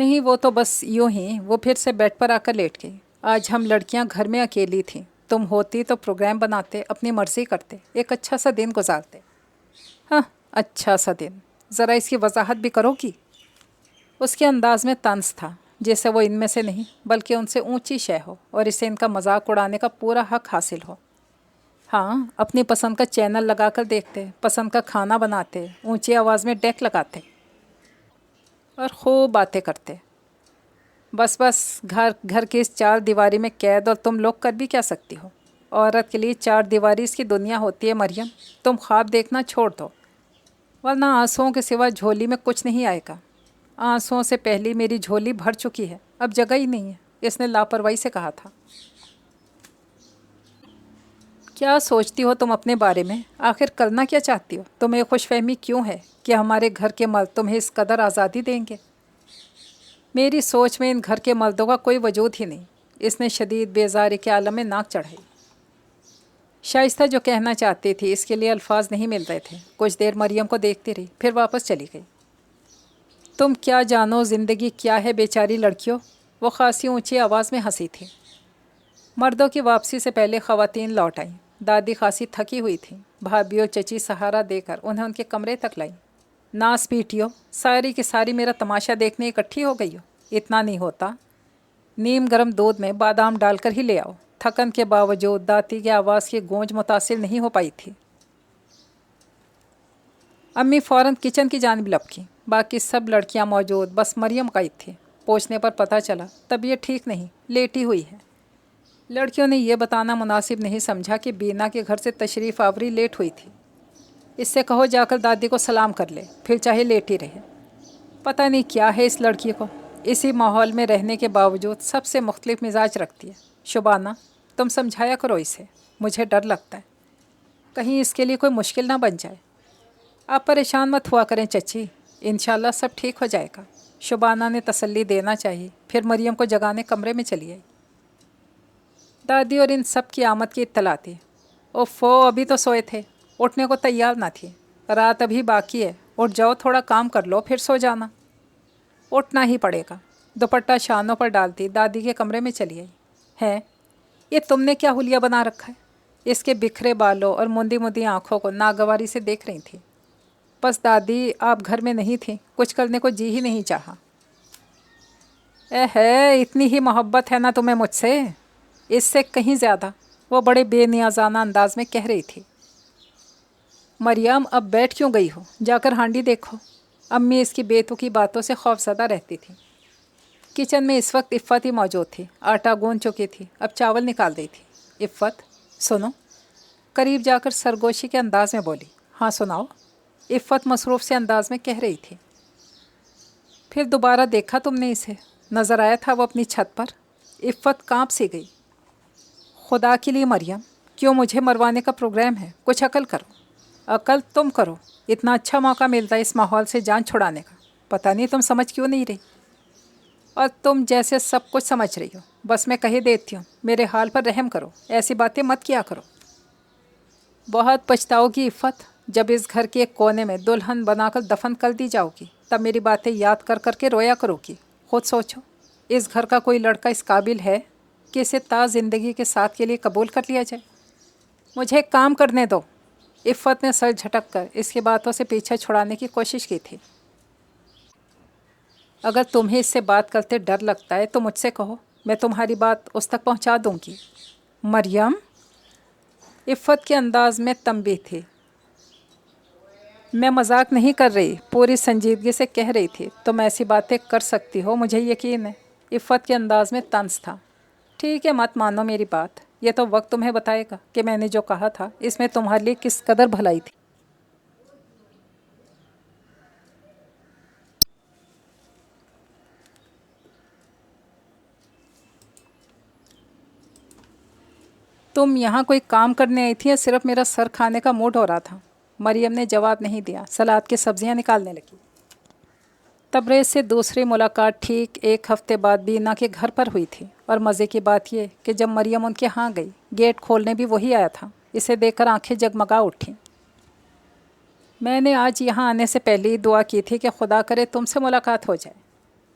نہیں، وہ تو بس یوں ہی۔ وہ پھر سے بیڈ پر آ کر لیٹ گئی۔ آج ہم لڑکیاں گھر میں اکیلی تھیں، تم ہوتی تو پروگرام بناتے، اپنی مرضی کرتے، ایک اچھا سا دن گزارتے۔ ہاں، اچھا سا دن، ذرا اس کی وضاحت بھی کرو گی؟ اس کے انداز میں طنز تھا، جیسے وہ ان میں سے نہیں بلکہ ان سے اونچی شے ہو اور اسے ان کا مذاق اڑانے کا پورا حق حاصل ہو۔ ہاں، اپنی پسند کا چینل لگا کر دیکھتے، پسند کا کھانا بناتے، اونچی آواز میں ڈیک لگاتے اور خوب باتیں کرتے۔ بس بس، گھر کی اس چار دیواری میں قید، اور تم لوگ کر بھی کیا سکتی ہو؟ عورت کے لیے چار دیواری اس کی دنیا ہوتی ہے مریم، تم خواب دیکھنا چھوڑ دو، ورنہ آنسوؤں کے سوا جھولی میں کچھ نہیں آئے گا۔ آنسوؤں سے پہلی میری جھولی بھر چکی ہے، اب جگہ ہی نہیں ہے، اس نے لاپرواہی سے کہا تھا۔ کیا سوچتی ہو تم اپنے بارے میں؟ آخر کرنا کیا چاہتی ہو؟ تمہیں خوش فہمی کیوں ہے کہ ہمارے گھر کے مرد تمہیں اس قدر آزادی دیں گے؟ میری سوچ میں ان گھر کے مردوں کا کوئی وجود ہی نہیں۔ اس نے شدید بیزاری کے عالم میں ناک چڑھائی۔ شائستہ جو کہنا چاہتی تھی اس کے لیے الفاظ نہیں مل رہے تھے۔ کچھ دیر مریم کو دیکھتی رہی، پھر واپس چلی گئی۔ تم کیا جانو زندگی کیا ہے بیچاری لڑکیوں؟ وہ خاصی اونچی آواز میں ہنسی تھی۔ مردوں کی واپسی سے پہلے خواتین لوٹ آئیں۔ دادی خاصی تھکی ہوئی تھیں۔ بھابھی اور چچی سہارا دے کر انہیں ان کے کمرے تک لائیں۔ ناس پیٹیو، ساری کی ساری میرا تماشا دیکھنے اکٹھی ہو گئی ہو؟ اتنا نہیں ہوتا، نیم گرم دودھ میں بادام ڈال کر ہی لے آؤ۔ تھکن کے باوجود داتی کی آواز کی گونج متاثر نہیں ہو پائی تھی۔ امی فوراً کچن کی جانب لپکیں۔ باقی سب لڑکیاں موجود، بس مریم قائد تھی۔ پوچھنے پر پتہ چلا طبیعت ٹھیک نہیں، لیٹی ہوئی ہے۔ لڑکیوں نے یہ بتانا مناسب نہیں سمجھا کہ بینا کے گھر سے تشریف آوری لیٹ ہوئی تھی۔ اس سے کہو جا کر دادی کو سلام کر لے، پھر چاہے لیٹی رہے۔ پتہ نہیں کیا ہے اس لڑکی کو، اسی ماحول میں رہنے کے باوجود سب سے مختلف مزاج رکھتی ہے۔ شبانہ، تم سمجھایا کرو اسے، مجھے ڈر لگتا ہے کہیں اس کے لیے کوئی مشکل نہ بن جائے۔ آپ پریشان مت ہوا کریں چچی، انشاءاللہ سب ٹھیک ہو جائے گا۔ شبانہ نے تسلی دینا چاہی، پھر مریم کو جگانے کمرے میں چلی آئی۔ دادی اور ان سب کی آمد کی اطلاع تھی۔ اوفو، ابھی تو سوئے تھے، اٹھنے کو تیار نہ تھی۔ رات ابھی باقی ہے، اٹھ جاؤ، تھوڑا کام کر لو پھر سو جانا۔ اٹھنا ہی پڑے گا۔ دوپٹہ شانوں پر ڈالتی دادی کے کمرے میں چلی آئی۔ ہے، یہ تم نے کیا حلیہ بنا رکھا ہے؟ اس کے بکھرے بالوں اور مندی مندی آنکھوں کو ناگواری سے دیکھ رہی تھی۔ بس دادی، آپ گھر میں نہیں تھیں، کچھ کرنے کو جی ہی نہیں چاہا۔ ہے، اتنی ہی محبت ہے نا تمہیں مجھ سے؟ اس سے کہیں زیادہ، وہ بڑے بے نیازانہ انداز میں کہہ رہی تھی۔ مریم، اب بیٹھ کیوں گئی ہو؟ جا کر ہانڈی دیکھو۔ امی اس کی بے تکی باتوں سے خوف زدہ رہتی تھی۔ کچن میں اس وقت عفت ہی موجود تھی۔ آٹا گوندھ چکی تھی، اب چاول نکال رہی تھی۔ عفت، سنو، قریب جا کر سرگوشی کے انداز میں بولی۔ ہاں سناؤ، عفت مصروف سے انداز میں کہہ رہی تھی۔ پھر دوبارہ دیکھا تم نے اسے؟ نظر آیا تھا وہ اپنی چھت پر؟ عفت کانپ سی گئی۔ خدا کے لیے مریم، کیوں مجھے مروانے کا پروگرام ہے؟ کچھ عقل کرو۔ عقل تم کرو، اتنا اچھا موقع ملتا ہے اس ماحول سے جان چھڑانے کا، پتہ نہیں تم سمجھ کیوں نہیں رہی۔ اور تم جیسے سب کچھ سمجھ رہی ہو، بس میں کہہ دیتی ہوں، میرے حال پر رحم کرو، ایسی باتیں مت کیا کرو۔ بہت پچھتاؤ گی عفت، جب اس گھر کے ایک کونے میں دلہن بنا کر دفن کر دی جاؤ گی، تب میری باتیں یاد کر کر کے رویا کرو گی۔ خود سوچو، اس گھر کا کوئی لڑکا اس قابل ہے کہ اسے تا زندگی کے ساتھ کے لیے قبول کر لیا جائے؟ مجھے کام کرنے دو۔ عفت نے سر جھٹک کر اس کی باتوں سے پیچھا چھڑانے کی کوشش کی تھی۔ اگر تمہیں اس سے بات کرتے ڈر لگتا ہے تو مجھ سے کہو، میں تمہاری بات اس تک پہنچا دوں گی۔ مریم، عفت کے انداز میں تنبیہ تھی۔ میں مذاق نہیں کر رہی، پوری سنجیدگی سے کہہ رہی تھی، تم ایسی باتیں کر سکتی ہو، مجھے یقین ہے۔ عفت کے انداز میں طنز تھا۔ ٹھیک ہے، مت مانو میری بات، یہ تو وقت تمہیں بتائے گا کہ میں نے جو کہا تھا اس میں تمہارے لیے کس قدر بھلائی تھی۔ تم یہاں کوئی کام کرنے آئی تھی یا صرف میرا سر کھانے کا موڈ ہو رہا تھا؟ مریم نے جواب نہیں دیا، سلاد کی سبزیاں نکالنے لگی۔ تبریز سے دوسری ملاقات ٹھیک ایک ہفتے بعد بینا کے گھر پر ہوئی تھی، اور مزے کی بات یہ کہ جب مریم ان کے ہاں گئی، گیٹ کھولنے بھی وہی آیا تھا۔ اسے دیکھ کر آنکھیں جگمگا اٹھیں۔ میں نے آج یہاں آنے سے پہلے ہی دعا کی تھی کہ خدا کرے تم سے ملاقات ہو جائے۔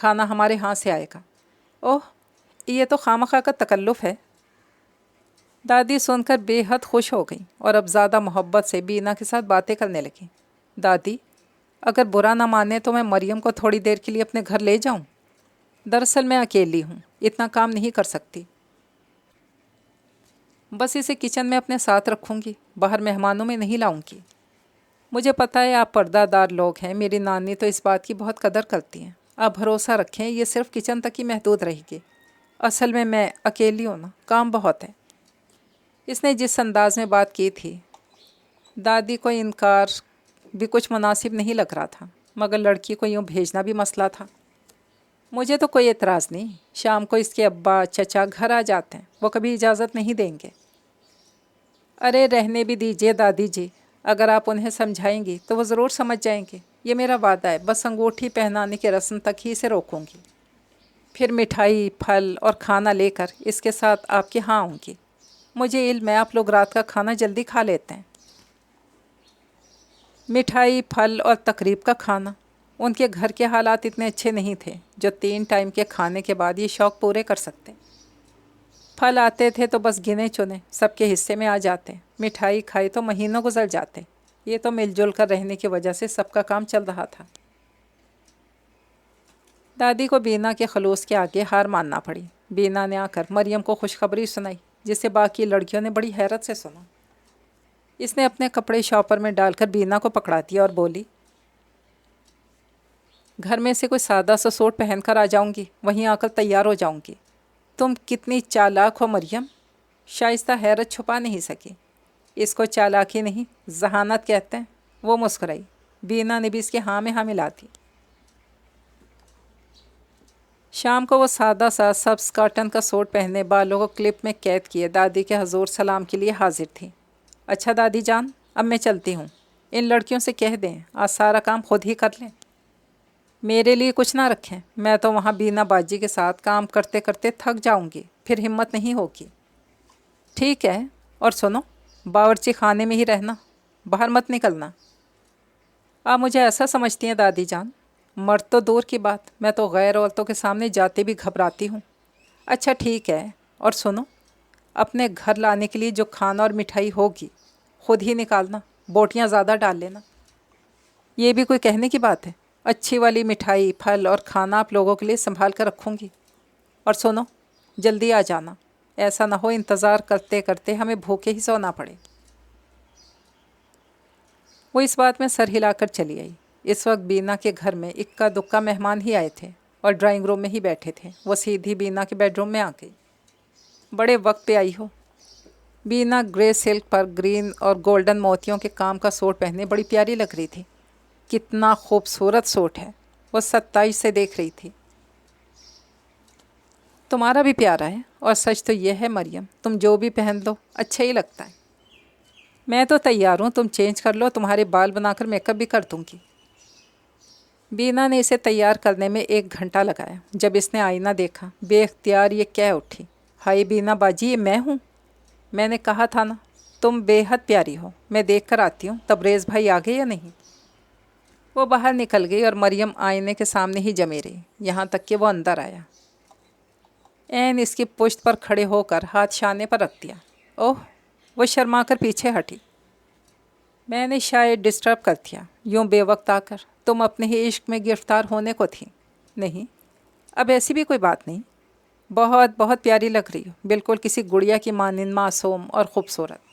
کھانا ہمارے ہاں سے آئے گا۔ اوہ، یہ تو خامخواہ کا تکلف ہے۔ دادی سن کر بے حد خوش ہو گئیں اور اب زیادہ محبت سے بینا کے ساتھ باتیں کرنے لگیں۔ دادی، اگر برا نہ مانے تو میں مریم کو تھوڑی دیر کے لیے اپنے گھر لے جاؤں؟ دراصل میں اکیلی ہوں، اتنا کام نہیں کر سکتی۔ بس اسے کچن میں اپنے ساتھ رکھوں گی، باہر مہمانوں میں نہیں لاؤں گی۔ مجھے پتہ ہے آپ پردہ دار لوگ ہیں، میری نانی تو اس بات کی بہت قدر کرتی ہیں۔ آپ بھروسہ رکھیں، یہ صرف کچن تک ہی محدود رہے گی۔ اصل میں اکیلی ہوں نا، کام بہت ہے۔ اس نے جس انداز میں بات کی تھی، دادی کو انکار بھی کچھ مناسب نہیں لگ رہا تھا، مگر لڑکی کو یوں بھیجنا بھی مسئلہ تھا۔ مجھے تو کوئی اعتراض نہیں، شام کو اس کے ابا چچا گھر آ جاتے ہیں، وہ کبھی اجازت نہیں دیں گے۔ ارے رہنے بھی دیجیے دادی جی، اگر آپ انہیں سمجھائیں گی تو وہ ضرور سمجھ جائیں گے۔ یہ میرا وعدہ ہے، بس انگوٹھی پہنانے کی رسم تک ہی اسے روکوں گی، پھر مٹھائی، پھل اور کھانا لے کر اس کے ساتھ آپ کے ہاں آؤں گی۔ مجھے علم ہے آپ لوگ رات کا کھانا جلدی کھا لیتے ہیں۔ مٹھائی، پھل اور تقریب کا کھانا، ان کے گھر کے حالات اتنے اچھے نہیں تھے جو 3 ٹائم کے کھانے کے بعد یہ شوق پورے کر سکتے۔ پھل آتے تھے تو بس گنے چنے سب کے حصے میں آ جاتے، مٹھائی کھائی تو مہینوں گزر جاتے۔ یہ تو مل جل کر رہنے کی وجہ سے سب کا کام چل رہا تھا۔ دادی کو بینا کے خلوص کے آگے ہار ماننا پڑی۔ بینا نے آ کر مریم کو خوشخبری سنائی، جسے باقی لڑکیوں نے بڑی حیرت سے سنا۔ اس نے اپنے کپڑے شاپر میں ڈال کر بینا کو پکڑا دیا اور بولی، گھر میں سے کوئی سادہ سا سوٹ پہن کر آ جاؤں گی، وہیں آ کر تیار ہو جاؤں گی۔ تم کتنی چالاک ہو مریم۔ شائستہ حیرت چھپا نہیں سکی۔ اس کو چالاکی نہیں، ذہانت کہتے ہیں۔ وہ مسکرائی۔ بینا نے بھی اس کے ہاں میں ہاں ملا دی۔ شام کو وہ سادہ سا سبز کاٹن کا سوٹ پہنے، بالوں کو کلپ میں قید کیے دادی کے حضور سلام کے لیے حاضر تھی۔ اچھا دادی جان، اب میں چلتی ہوں۔ ان لڑکیوں سے کہہ دیں آج سارا کام خود ہی کر لیں، میرے لیے کچھ نہ رکھیں۔ میں تو وہاں بینا باجی کے ساتھ کام کرتے کرتے تھک جاؤں گی، پھر ہمت نہیں ہوگی۔ ٹھیک ہے، اور سنو، باورچی خانے میں ہی رہنا، باہر مت نکلنا۔ آپ مجھے ایسا سمجھتی ہیں دادی جان؟ مرد تو دور کی بات، میں تو غیر عورتوں کے سامنے جاتے بھی گھبراتی ہوں۔ اچھا ٹھیک ہے، اور سنو، اپنے گھر لانے کے لیے جو کھانا اور مٹھائی ہوگی خود ہی نکالنا، بوٹیاں زیادہ ڈال لینا۔ یہ بھی کوئی کہنے کی بات ہے؟ اچھی والی مٹھائی، پھل اور کھانا آپ لوگوں کے لیے سنبھال کر رکھوں گی۔ اور سنو، جلدی آ جانا، ایسا نہ ہو انتظار کرتے کرتے ہمیں بھوکے ہی سونا پڑے۔ وہ اس بات میں سر ہلا کر چلی آئی۔ اس وقت بینا کے گھر میں اکا دکا مہمان ہی آئے تھے اور ڈرائنگ روم میں ہی بیٹھے تھے۔ وہ سیدھی بینا کے بیڈ روم میں آ گئی۔ بڑے وقت پہ آئی ہو۔ بینا گرے سلک پر گرین اور گولڈن موتیوں کے کام کا سوٹ پہنے بڑی پیاری لگ رہی تھی۔ کتنا خوبصورت سوٹ ہے، وہ 27 سے دیکھ رہی تھی۔ تمہارا بھی پیارا ہے، اور سچ تو یہ ہے مریم، تم جو بھی پہن لو اچھا ہی لگتا ہے۔ میں تو تیار ہوں، تم چینج کر لو، تمہارے بال بنا کر میک اپ بھی کر دوں گی۔ بینا نے اسے تیار کرنے میں 1 گھنٹہ لگایا۔ جب اس نے آئینہ دیکھا، بے اختیار یہ کہہ اٹھی، ہائی بینا باجی، یہ میں ہوں؟ میں نے کہا تھا نا تم بے حد پیاری ہو، میں دیکھ کر آتی ہوں۔ تبریز بھائی آ گئے یا نہیں؟ وہ باہر نکل گئی اور مریم آئینے کے سامنے ہی جمی رہی، یہاں تک کہ وہ اندر آیا۔ عین اس کی پشت پر کھڑے ہو کر ہاتھ شانے پر رکھ دیا۔ اوہ، وہ شرما کر پیچھے ہٹی۔ میں نے شاید ڈسٹرب کر دیا، یوں بے وقت آ کر؟ تم اپنے ہی عشق میں گرفتار ہونے کو تھی۔ نہیں، اب ایسی بھی کوئی بات نہیں۔ بہت بہت پیاری لگ رہی ہو، بالکل کسی گڑیا کی مانند معصوم اور خوبصورت۔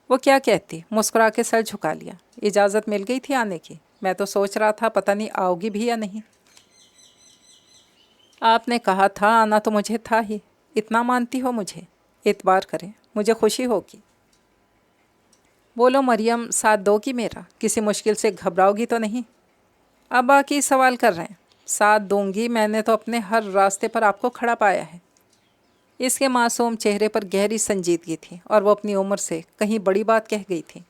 وہ کیا کہتی، مسکرا کے سر جھکا لیا۔ اجازت مل گئی تھی آنے کی؟ میں تو سوچ رہا تھا پتہ نہیں آؤ گی بھی یا نہیں۔ آپ نے کہا تھا آنا تو مجھے تھا ہی، اتنا مانتی ہو مجھے؟ اعتبار کریں، مجھے خوشی ہوگی۔ بولو مریم، ساتھ دو گی میرا؟ کسی مشکل سے گھبراؤ گی تو نہیں؟ اب باقی سوال کر رہے ہیں۔ ساتھ دوں گی، میں نے تو اپنے ہر راستے پر آپ کو کھڑا پایا ہے۔ اس کے معصوم چہرے پر گہری سنجیدگی تھی اور وہ اپنی عمر سے کہیں بڑی بات کہہ گئی تھی۔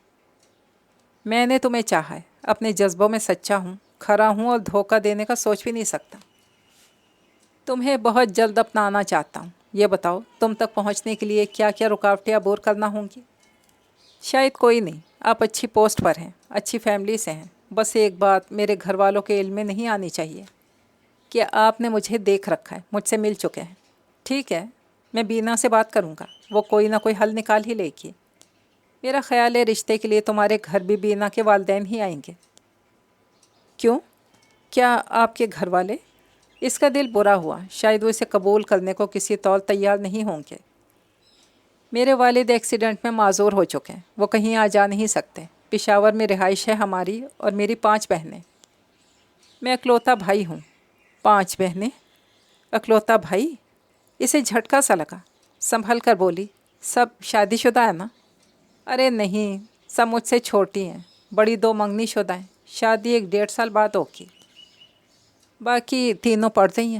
میں نے تمہیں چاہا ہے، اپنے جذبوں میں سچا ہوں، کھرا ہوں اور دھوکہ دینے کا سوچ بھی نہیں سکتا۔ تمہیں بہت جلد اپنانا چاہتا ہوں۔ یہ بتاؤ تم تک پہنچنے کے لیے کیا کیا رکاوٹیں عبور کرنا ہوں گی؟ شاید کوئی نہیں، آپ اچھی پوسٹ پر ہیں، اچھی فیملی سے ہیں، بس ایک بات میرے گھر والوں کے علم میں نہیں آنی چاہیے۔ کہ آپ نے مجھے دیکھ رکھا ہے، مجھ سے مل چکے ہیں۔ ٹھیک ہے، میں بینا سے بات کروں گا، وہ کوئی نہ کوئی حل نکال ہی لے گی۔ میرا خیال ہے رشتے کے لیے تمہارے گھر بھی بینا کے والدین ہی آئیں گے۔ کیوں؟ کیا آپ کے گھر والے؟ اس کا دل برا ہوا، شاید وہ اسے قبول کرنے کو کسی طور تیار نہیں ہوں گے۔ میرے والد ایکسیڈنٹ میں معذور ہو چکے ہیں، وہ کہیں آ جا نہیں سکتے۔ پشاور میں رہائش ہے ہماری اور میری 5 بہنیں۔ میں اکلوتا بھائی ہوں۔ 5 بہنیں؟ اکلوتا بھائی؟ اسے جھٹکا سا لگا، سنبھل کر بولی، سب شادی شدہ ہے نا؟ ارے نہیں، سب مجھ سے چھوٹی ہیں، بڑی 2 منگنی شدہ ہیں، شادی 1-1.5 سال بعد ہوگی، باقی تینوں پڑھ رہی ہیں۔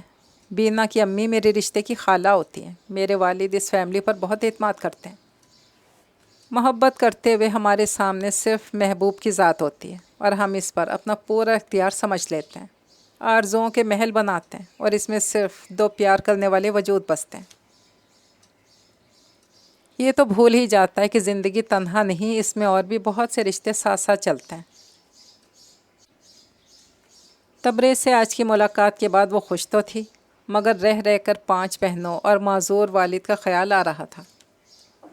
بینا کی امی میرے رشتے کی خالہ ہوتی ہیں۔ میرے والد اس فیملی پر بہت اعتماد کرتے ہیں، محبت کرتے ہوئے ہمارے سامنے صرف محبوب کی ذات ہوتی ہے اور ہم اس پر اپنا پورا اختیار سمجھ لیتے ہیں، آرزوؤں کے محل بناتے ہیں اور اس میں صرف 2 پیار کرنے والے وجود بستے ہیں۔ یہ تو بھول ہی جاتا ہے کہ زندگی تنہا نہیں، اس میں اور بھی بہت سے رشتے ساتھ ساتھ چلتے ہیں۔ تبریز سے آج کی ملاقات کے بعد وہ خوش تو تھی، مگر رہ رہ کر 5 بہنوں اور معذور والد کا خیال آ رہا تھا۔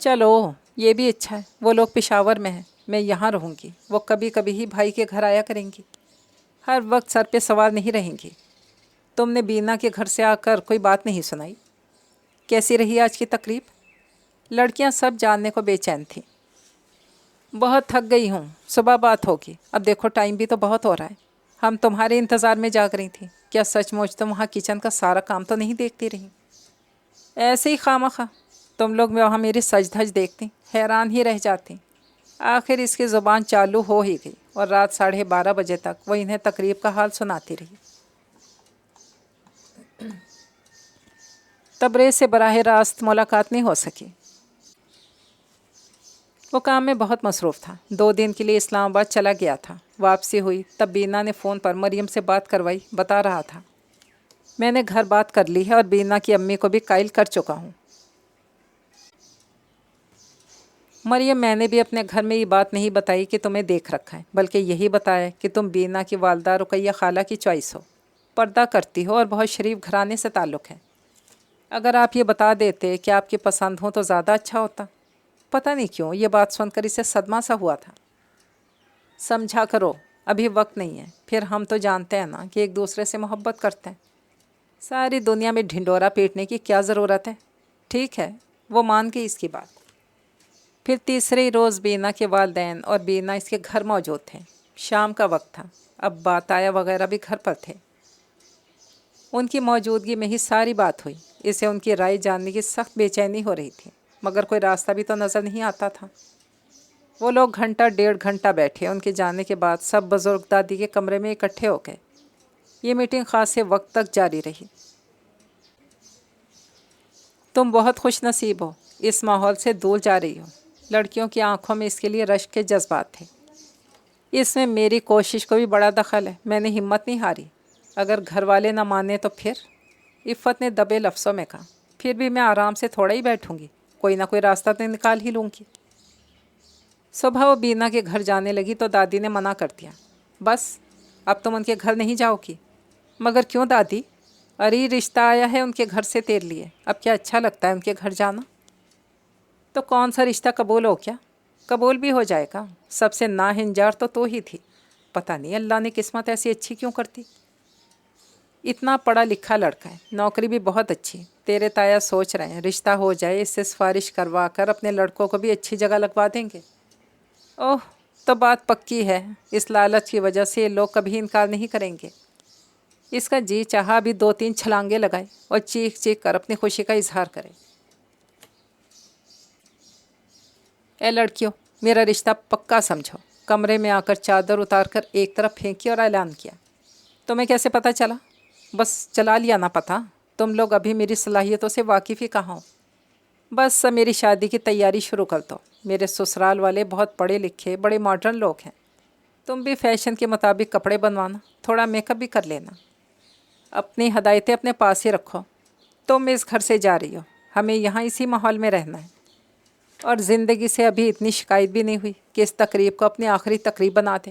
چلو یہ بھی اچھا ہے، وہ لوگ پشاور میں ہیں، میں یہاں رہوں گی، وہ کبھی کبھی ہی بھائی کے گھر آیا کریں گی، ہر وقت سر پہ سوار نہیں رہیں گی۔ تم نے بینا کے گھر سے آ کر کوئی بات نہیں سنائی؟ کیسی رہی آج کی تقریب؟ لڑکیاں سب جاننے کو بے چین تھیں۔ بہت تھک گئی ہوں، صبح بات ہوگی، اب دیکھو ٹائم بھی تو بہت ہو رہا ہے، ہم تمہارے انتظار میں جاگ رہی تھیں۔ کیا سچ مچ تم وہاں کچن کا سارا کام تو نہیں دیکھتی رہی؟ ایسے ہی خواہ، تم لوگ وہاں میری سج دھج دیکھتی، حیران ہی رہ جاتی۔ آخر اس کی زبان چالو ہو ہی گئی اور رات 12:30 بجے تک وہ انہیں تقریب کا حال سناتی رہی۔ تبریز سے براہ راست ملاقات نہیں ہو سکی، وہ کام میں بہت مصروف تھا، 2 دن کے لیے اسلام آباد چلا گیا تھا۔ واپسی ہوئی تب بینا نے فون پر مریم سے بات کروائی، بتا رہا تھا، میں نے گھر بات کر لی ہے اور بینا کی امی کو بھی قائل کر چکا ہوں۔ مریم، میں نے بھی اپنے گھر میں یہ بات نہیں بتائی کہ تمہیں دیکھ رکھا ہے، بلکہ یہی بتایا کہ تم بینا کی والدہ رقیہ خالہ کی چوائس ہو، پردہ کرتی ہو اور بہت شریف گھرانے سے تعلق ہے۔ اگر آپ یہ بتا دیتے کہ آپ کی پسند ہوں تو زیادہ اچھا ہوتا۔ پتہ نہیں کیوں یہ بات سن کر اسے صدمہ سا ہوا تھا۔ سمجھا کرو، ابھی وقت نہیں ہے، پھر ہم تو جانتے ہیں نا کہ ایک دوسرے سے محبت کرتے ہیں، ساری دنیا میں ڈھنڈورا پیٹنے کی کیا ضرورت ہے؟ ٹھیک ہے، وہ مان گئی اس کی بات۔ پھر تیسرے روز بینا کے والدین اور بینا اس کے گھر موجود تھے۔ شام کا وقت تھا، اب باتایا وغیرہ بھی گھر پر تھے۔ ان کی موجودگی میں ہی ساری بات ہوئی۔ اسے ان کی رائے جاننے کی سخت بے چینی ہو رہی تھی، مگر کوئی راستہ بھی تو نظر نہیں آتا تھا۔ وہ لوگ 1.5 گھنٹہ بیٹھے، ان کے جانے کے بعد سب بزرگ دادی کے کمرے میں اکٹھے ہو گئے۔ یہ میٹنگ خاصے وقت تک جاری رہی۔ تم بہت خوش نصیب ہو، اس ماحول سے دور جا رہی ہو۔ لڑکیوں کی آنکھوں میں اس کے لیے رشک کے جذبات تھے۔ اس میں میری کوشش کو بھی بڑا دخل ہے، میں نے ہمت نہیں ہاری۔ اگر گھر والے نہ مانے تو پھر؟ عفت نے دبے لفظوں میں کہا، پھر بھی میں آرام سے تھوڑا ہی بیٹھوں گی، کوئی نہ کوئی راستہ تو نکال ہی لوں گی۔ صبح وہ بینا کے گھر جانے لگی تو دادی نے منع کر دیا، بس اب تم ان کے گھر نہیں جاؤ گی۔ مگر کیوں دادی؟ ارے رشتہ آیا ہے ان کے گھر سے تیرے لیے، اب کیا اچھا لگتا ہے ان کے گھر جانا؟ تو کون سا رشتہ قبول ہو کیا؟ قبول بھی ہو جائے گا، سب سے ناہنجار تو ہی تھی، پتہ نہیں اللہ نے قسمت ایسی اچھی کیوں کرتی۔ اتنا پڑھا لکھا لڑکا ہے، نوکری بھی بہت اچھی، تیرے تایا سوچ رہے ہیں رشتہ ہو جائے، اس سے سفارش کروا کر اپنے لڑکوں کو بھی اچھی جگہ لگوا دیں گے۔ اوہ، تو بات پکی ہے، اس لالچ کی وجہ سے یہ لوگ کبھی انکار نہیں کریں گے۔ اس کا جی چاہا بھی 2-3 چھلانگے لگائے اور چیخ چیخ کر اپنی خوشی کا اظہار کرے۔ اے لڑکیوں، میرا رشتہ پکا سمجھو۔ کمرے میں آ کر چادر اتار کر ایک طرف پھینکی اور اعلان کیا، تمہیں کیسے پتہ چلا؟ بس چلا لیا نا پتہ، تم لوگ ابھی میری صلاحیتوں سے واقف ہی کہاں ہو۔ بس اب میری شادی کی تیاری شروع کر دو، میرے سسرال والے بہت پڑھے لکھے بڑے ماڈرن لوگ ہیں، تم بھی فیشن کے مطابق کپڑے بنوانا، تھوڑا میک اپ بھی کر لینا، اپنی ہدایتیں اپنے پاس ہی رکھو۔ تم اس گھر سے جا رہی ہو، ہمیں یہاں اسی ماحول میں رہنا ہے، اور زندگی سے ابھی اتنی شکایت بھی نہیں ہوئی کہ اس تقریب کو اپنی آخری تقریب بنا دے۔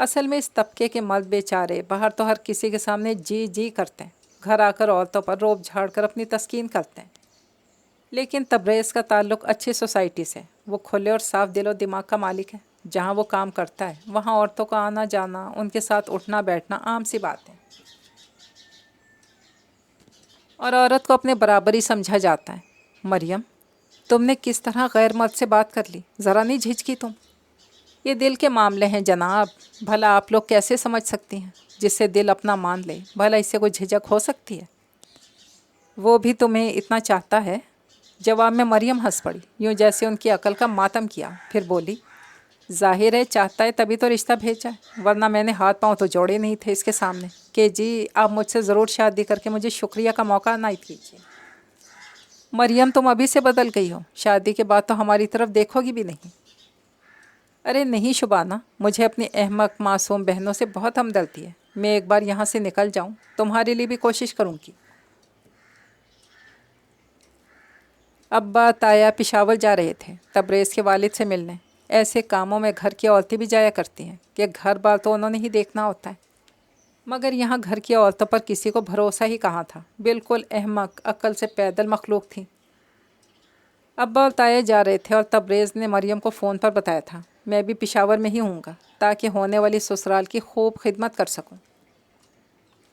اصل میں اس طبقے کے مرد بیچارے باہر تو ہر کسی کے سامنے جی جی کرتے ہیں، گھر آ کر عورتوں پر روب جھاڑ کر اپنی تسکین کرتے ہیں۔ لیکن تبریز کا تعلق اچھی سوسائٹی سے، وہ کھلے اور صاف دل و دماغ کا مالک ہے۔ جہاں وہ کام کرتا ہے وہاں عورتوں کا آنا جانا، ان کے ساتھ اٹھنا بیٹھنا عام سی بات ہے، اور عورت کو اپنے برابر ہی سمجھا جاتا ہے۔ مریم، تم نے کس طرح غیر مرد سے بات کر لی؟ ذرا نہیں جھجکی تم؟ یہ دل کے معاملے ہیں جناب، بھلا آپ لوگ کیسے سمجھ سکتی ہیں؟ جس سے دل اپنا مان لے، بھلا اس سے کوئی جھجک ہو سکتی ہے؟ وہ بھی تمہیں اتنا چاہتا ہے؟ جواب میں مریم ہنس پڑی، یوں جیسے ان کی عقل کا ماتم کیا، پھر بولی، ظاہر ہے چاہتا ہے تبھی تو رشتہ بھیجا ہے، ورنہ میں نے ہاتھ پاؤں تو جوڑے نہیں تھے اس کے سامنے کہ جی آپ مجھ سے ضرور شادی کر کے مجھے شکریہ کا موقع عنایت کیجیے۔ مریم تم ابھی سے بدل گئی ہو، شادی کے بعد تو ہماری طرف دیکھو گی بھی نہیں۔ ارے نہیں شبانہ، مجھے اپنی احمق معصوم بہنوں سے بہت ہمدردی ہے، میں ایک بار یہاں سے نکل جاؤں تمہارے لیے بھی کوشش کروں گی۔ ابا تایا پشاور جا رہے تھے تبریز کے والد سے ملنے۔ ایسے کاموں میں گھر کی عورتیں بھی جایا کرتی ہیں کہ گھر بار تو انہوں نے ہی دیکھنا ہوتا ہے، مگر یہاں گھر کی عورتوں پر کسی کو بھروسہ ہی کہاں تھا، بالکل احمق عقل سے پیدل مخلوق تھی۔ ابا اور تایا جا رہے تھے اور تبریز نے مریم کو فون پر بتایا تھا، میں بھی پشاور میں ہی ہوں گا تاکہ ہونے والی سسرال کی خوب خدمت کر سکوں۔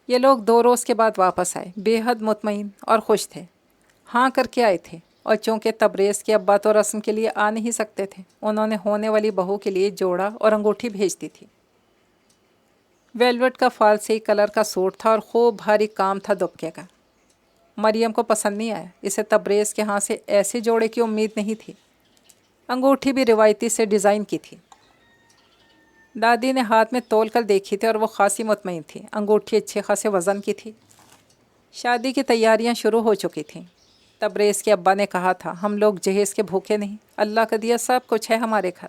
یہ لوگ 2 روز کے بعد واپس آئے، بے حد مطمئن اور خوش تھے، ہاں کر کے آئے تھے، اور چونکہ تبریز کے ابا تو رسم کے لیے آ نہیں سکتے تھے، انہوں نے ہونے والی بہو کے لیے جوڑا اور انگوٹھی بھیج دی تھی۔ ویلوٹ کا فالسی کلر کا سوٹ تھا اور خوب بھاری کام تھا دبکے کا۔ مریم کو پسند نہیں آیا، اسے تبریز کے ہاں سے ایسے جوڑے کی امید نہیں تھی۔ انگوٹھی بھی روایتی سے ڈیزائن کی تھی۔ دادی نے ہاتھ میں تول کر دیکھی تھی اور وہ خاصی مطمئن تھی، انگوٹھی اچھے خاصے وزن کی تھی۔ شادی کی تیاریاں شروع ہو چکی تھیں۔ تبریز کے ابا نے کہا تھا، ہم لوگ جہیز کے بھوکے نہیں، اللہ کا دیا سب کچھ ہے ہمارے گھر۔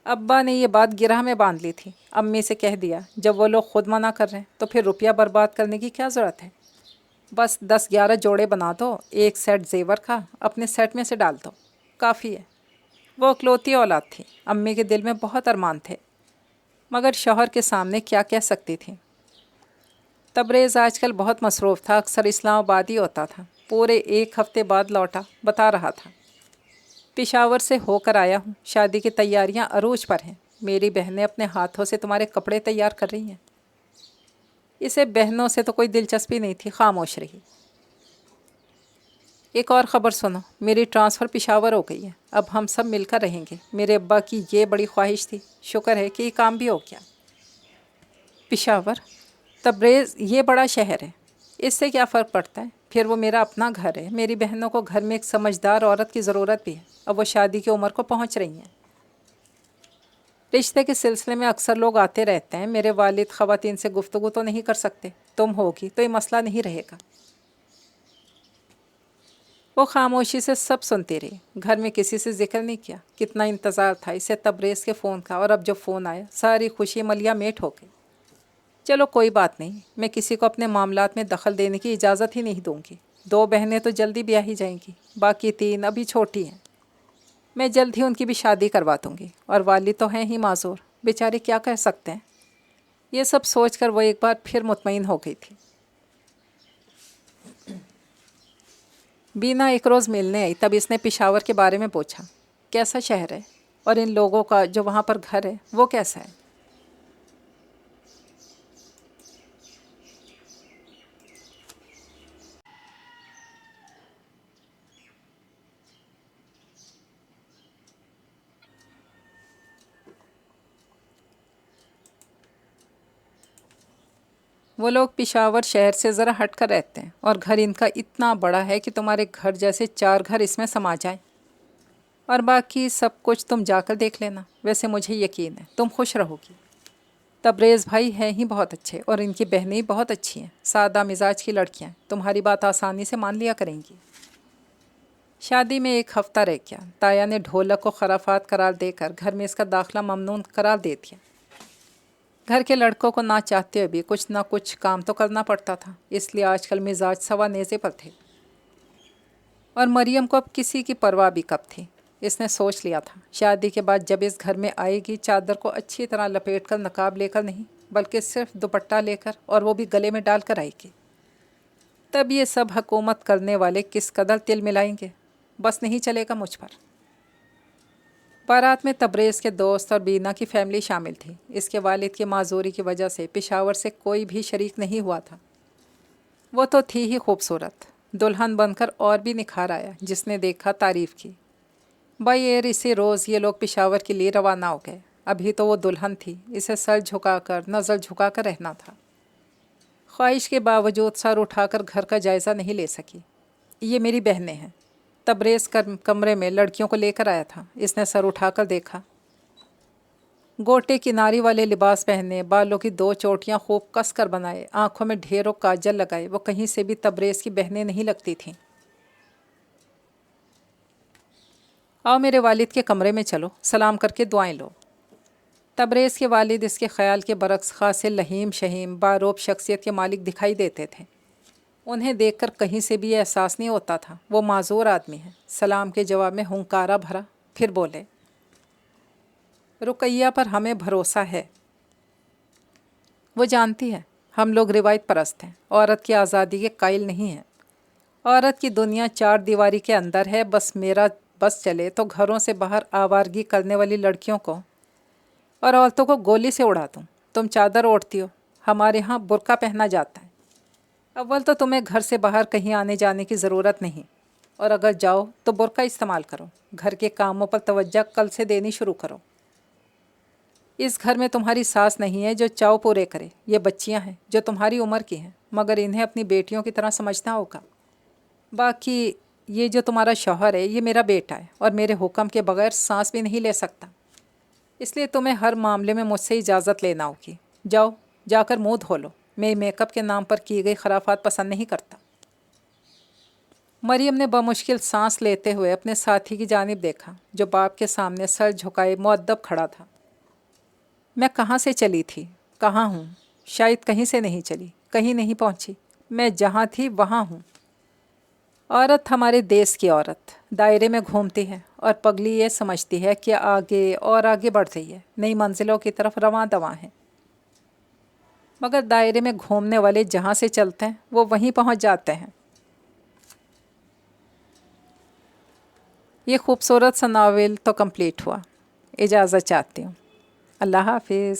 ابا نے یہ بات گرہ میں باندھ لی تھی، امی سے کہہ دیا، جب وہ لوگ خود منع کر رہے ہیں تو پھر روپیہ برباد کرنے کی کیا ضرورت ہے؟ بس 10-11 جوڑے بنا دو، ایک سیٹ زیور کا اپنے سیٹ میں سے ڈال دو، کافی ہے۔ وہ اکلوتی اولاد تھی، امی کے دل میں بہت ارمان تھے، مگر شوہر کے سامنے کیا کہہ سکتی تھی۔ تبریز آج کل بہت مصروف تھا، اکثر اسلام آباد ہی ہوتا تھا، پورے 1 ہفتے بعد لوٹا، بتا رہا تھا، پشاور سے ہو کر آیا ہوں، شادی کی تیاریاں عروج پر ہیں، میری بہنیں اپنے ہاتھوں سے تمہارے کپڑے تیار کر رہی ہیں۔ اسے بہنوں سے تو کوئی دلچسپی نہیں تھی، خاموش رہی۔ ایک اور خبر سنو، میری ٹرانسفر پشاور ہو گئی ہے، اب ہم سب مل کر رہیں گے، میرے ابا کی یہ بڑی خواہش تھی، شکر ہے کہ یہ کام بھی ہو گیا۔ پشاور؟ تبریز یہ بڑا شہر ہے، اس سے کیا فرق پڑتا ہے، پھر وہ میرا اپنا گھر ہے، میری بہنوں کو گھر میں ایک سمجھدار عورت کی ضرورت بھی ہے، اب وہ شادی کی عمر کو پہنچ رہی ہیں۔ رشتے کے سلسلے میں اکثر لوگ آتے رہتے ہیں، میرے والد خواتین سے گفتگو تو نہیں کر سکتے، تم ہوگی تو یہ مسئلہ نہیں رہے گا۔ وہ خاموشی سے سب سنتی رہی، گھر میں کسی سے ذکر نہیں کیا، کتنا انتظار تھا اسے تبریز کے فون کا، اور اب جب فون آیا ساری خوشی ملیا میٹ ہو گئی۔ چلو کوئی بات نہیں، میں کسی کو اپنے معاملات میں دخل دینے کی اجازت ہی نہیں دوں گی، 2 بہنیں تو جلدی بیاہی جائیں گی، باقی 3 ابھی چھوٹی ہیں، میں جلد ہی ان کی بھی شادی کروا دوں گی، اور والد تو ہیں ہی معذور، بیچارے کیا کہہ سکتے ہیں۔ یہ سب سوچ کر وہ ایک بار پھر مطمئن ہو گئی تھی۔ بینا ایک روز ملنے آئی، تب اس نے پشاور کے بارے میں پوچھا، کیسا شہر ہے، اور ان لوگوں کا جو وہاں پر گھر ہے وہ کیسا ہے؟ وہ لوگ پشاور شہر سے ذرا ہٹ کر رہتے ہیں، اور گھر ان کا اتنا بڑا ہے کہ تمہارے گھر جیسے 4 گھر اس میں سما جائیں، اور باقی سب کچھ تم جا کر دیکھ لینا، ویسے مجھے یقین ہے تم خوش رہو گی۔ تبریز بھائی ہیں ہی بہت اچھے، اور ان کی بہنیں بہت اچھی ہیں، سادہ مزاج کی لڑکیاں، تمہاری بات آسانی سے مان لیا کریں گی۔ شادی میں 1 ہفتہ رہ گیا، تایا نے ڈھولک کو خرافات قرار دے کر گھر میں اس کا داخلہ ممنوع قرار دے دیا۔ گھر کے لڑکوں کو نہ چاہتے ہوئے بھی کچھ نہ کچھ کام تو کرنا پڑتا تھا، اس لیے آج کل مزاج سوا نیزے پر تھے، اور مریم کو اب کسی کی پرواہ بھی کب تھی، اس نے سوچ لیا تھا شادی کے بعد جب اس گھر میں آئے گی چادر کو اچھی طرح لپیٹ کر نقاب لے کر نہیں بلکہ صرف دوپٹہ لے کر اور وہ بھی گلے میں ڈال کر آئے گی، تب یہ سب حکومت کرنے والے کس قدر تل ملائیں گے، بس نہیں چلے گا مجھ پر۔ بارات میں تبریز کے دوست اور بینا کی فیملی شامل تھی۔ اس کے والد کی معذوری کی وجہ سے پشاور سے کوئی بھی شریک نہیں ہوا تھا۔ وہ تو تھی ہی خوبصورت، دلہن بن کر اور بھی نکھار آیا۔ جس نے دیکھا تعریف کی۔ بائی ایئر اسی روز یہ لوگ پشاور کے لیے روانہ ہو گئے۔ ابھی تو وہ دلہن تھی، اسے سر جھکا کر نظر جھکا کر رہنا تھا۔ خواہش کے باوجود سر اٹھا کر گھر کا جائزہ نہیں لے سکی۔ یہ میری بہنیں ہیں۔ تبریز کمرے میں لڑکیوں کو لے کر آیا تھا۔ اس نے سر اٹھا کر دیکھا۔ گوٹے کناری والے لباس پہنے، بالوں کی 2 چوٹیاں خوب کس کر بنائے، آنکھوں میں ڈھیروں کاجل لگائے، وہ کہیں سے بھی تبریز کی بہنیں نہیں لگتی تھیں۔ آؤ میرے والد کے کمرے میں چلو، سلام کر کے دعائیں لو۔ تبریز کے والد اس کے خیال کے برعکس خاصے لہیم شہیم باروب شخصیت کے مالک دکھائی دیتے تھے۔ انہیں دیکھ کر کہیں سے بھی احساس نہیں ہوتا تھا وہ معذور آدمی ہے۔ سلام کے جواب میں ہنکارا بھرا، پھر بولے، رقیہ پر ہمیں بھروسہ ہے۔ وہ جانتی ہے ہم لوگ روایت پرست ہیں، عورت کی آزادی کے قائل نہیں ہیں۔ عورت کی دنیا 4 دیواری کے اندر ہے۔ میرا بس چلے تو گھروں سے باہر آوارگی کرنے والی لڑکیوں کو اور عورتوں کو گولی سے اڑا دوں۔ تم چادر اوڑھتی ہو، ہمارے ہاں برقع پہنا جاتا ہے۔ اول تو تمہیں گھر سے باہر کہیں آنے جانے کی ضرورت نہیں، اور اگر جاؤ تو برقع استعمال کرو۔ گھر کے کاموں پر توجہ کل سے دینی شروع کرو۔ اس گھر میں تمہاری ساس نہیں ہے جو چاؤ پورے کرے۔ یہ بچیاں ہیں جو تمہاری عمر کی ہیں، مگر انہیں اپنی بیٹیوں کی طرح سمجھنا ہوگا۔ باقی یہ جو تمہارا شوہر ہے یہ میرا بیٹا ہے، اور میرے حکم کے بغیر سانس بھی نہیں لے سکتا، اس لیے تمہیں ہر معاملے میں مجھ سے اجازت لینا ہوگی۔ جاؤ، جا کر منہ دھو لو۔ میں میک اپ کے نام پر کی گئی خرافات پسند نہیں کرتا۔ مریم نے بمشکل سانس لیتے ہوئے اپنے ساتھی کی جانب دیکھا جو باپ کے سامنے سر جھکائے مؤدب کھڑا تھا۔ میں کہاں سے چلی تھی؟ کہاں ہوں؟ شاید کہیں سے نہیں چلی، کہیں نہیں پہنچی۔ میں جہاں تھی وہاں ہوں۔ عورت ہمارے دیس کی عورت دائرے میں گھومتی ہے اور پگلی یہ سمجھتی ہے کہ آگے اور آگے بڑھ رہی ہے، نئی منزلوں کی طرف رواں دواں ہے، مگر دائرے میں گھومنے والے جہاں سے چلتے ہیں وہ وہیں پہنچ جاتے ہیں۔ یہ خوبصورت سا ناول تو کمپلیٹ ہوا۔ اجازت چاہتی ہوں۔ اللہ حافظ۔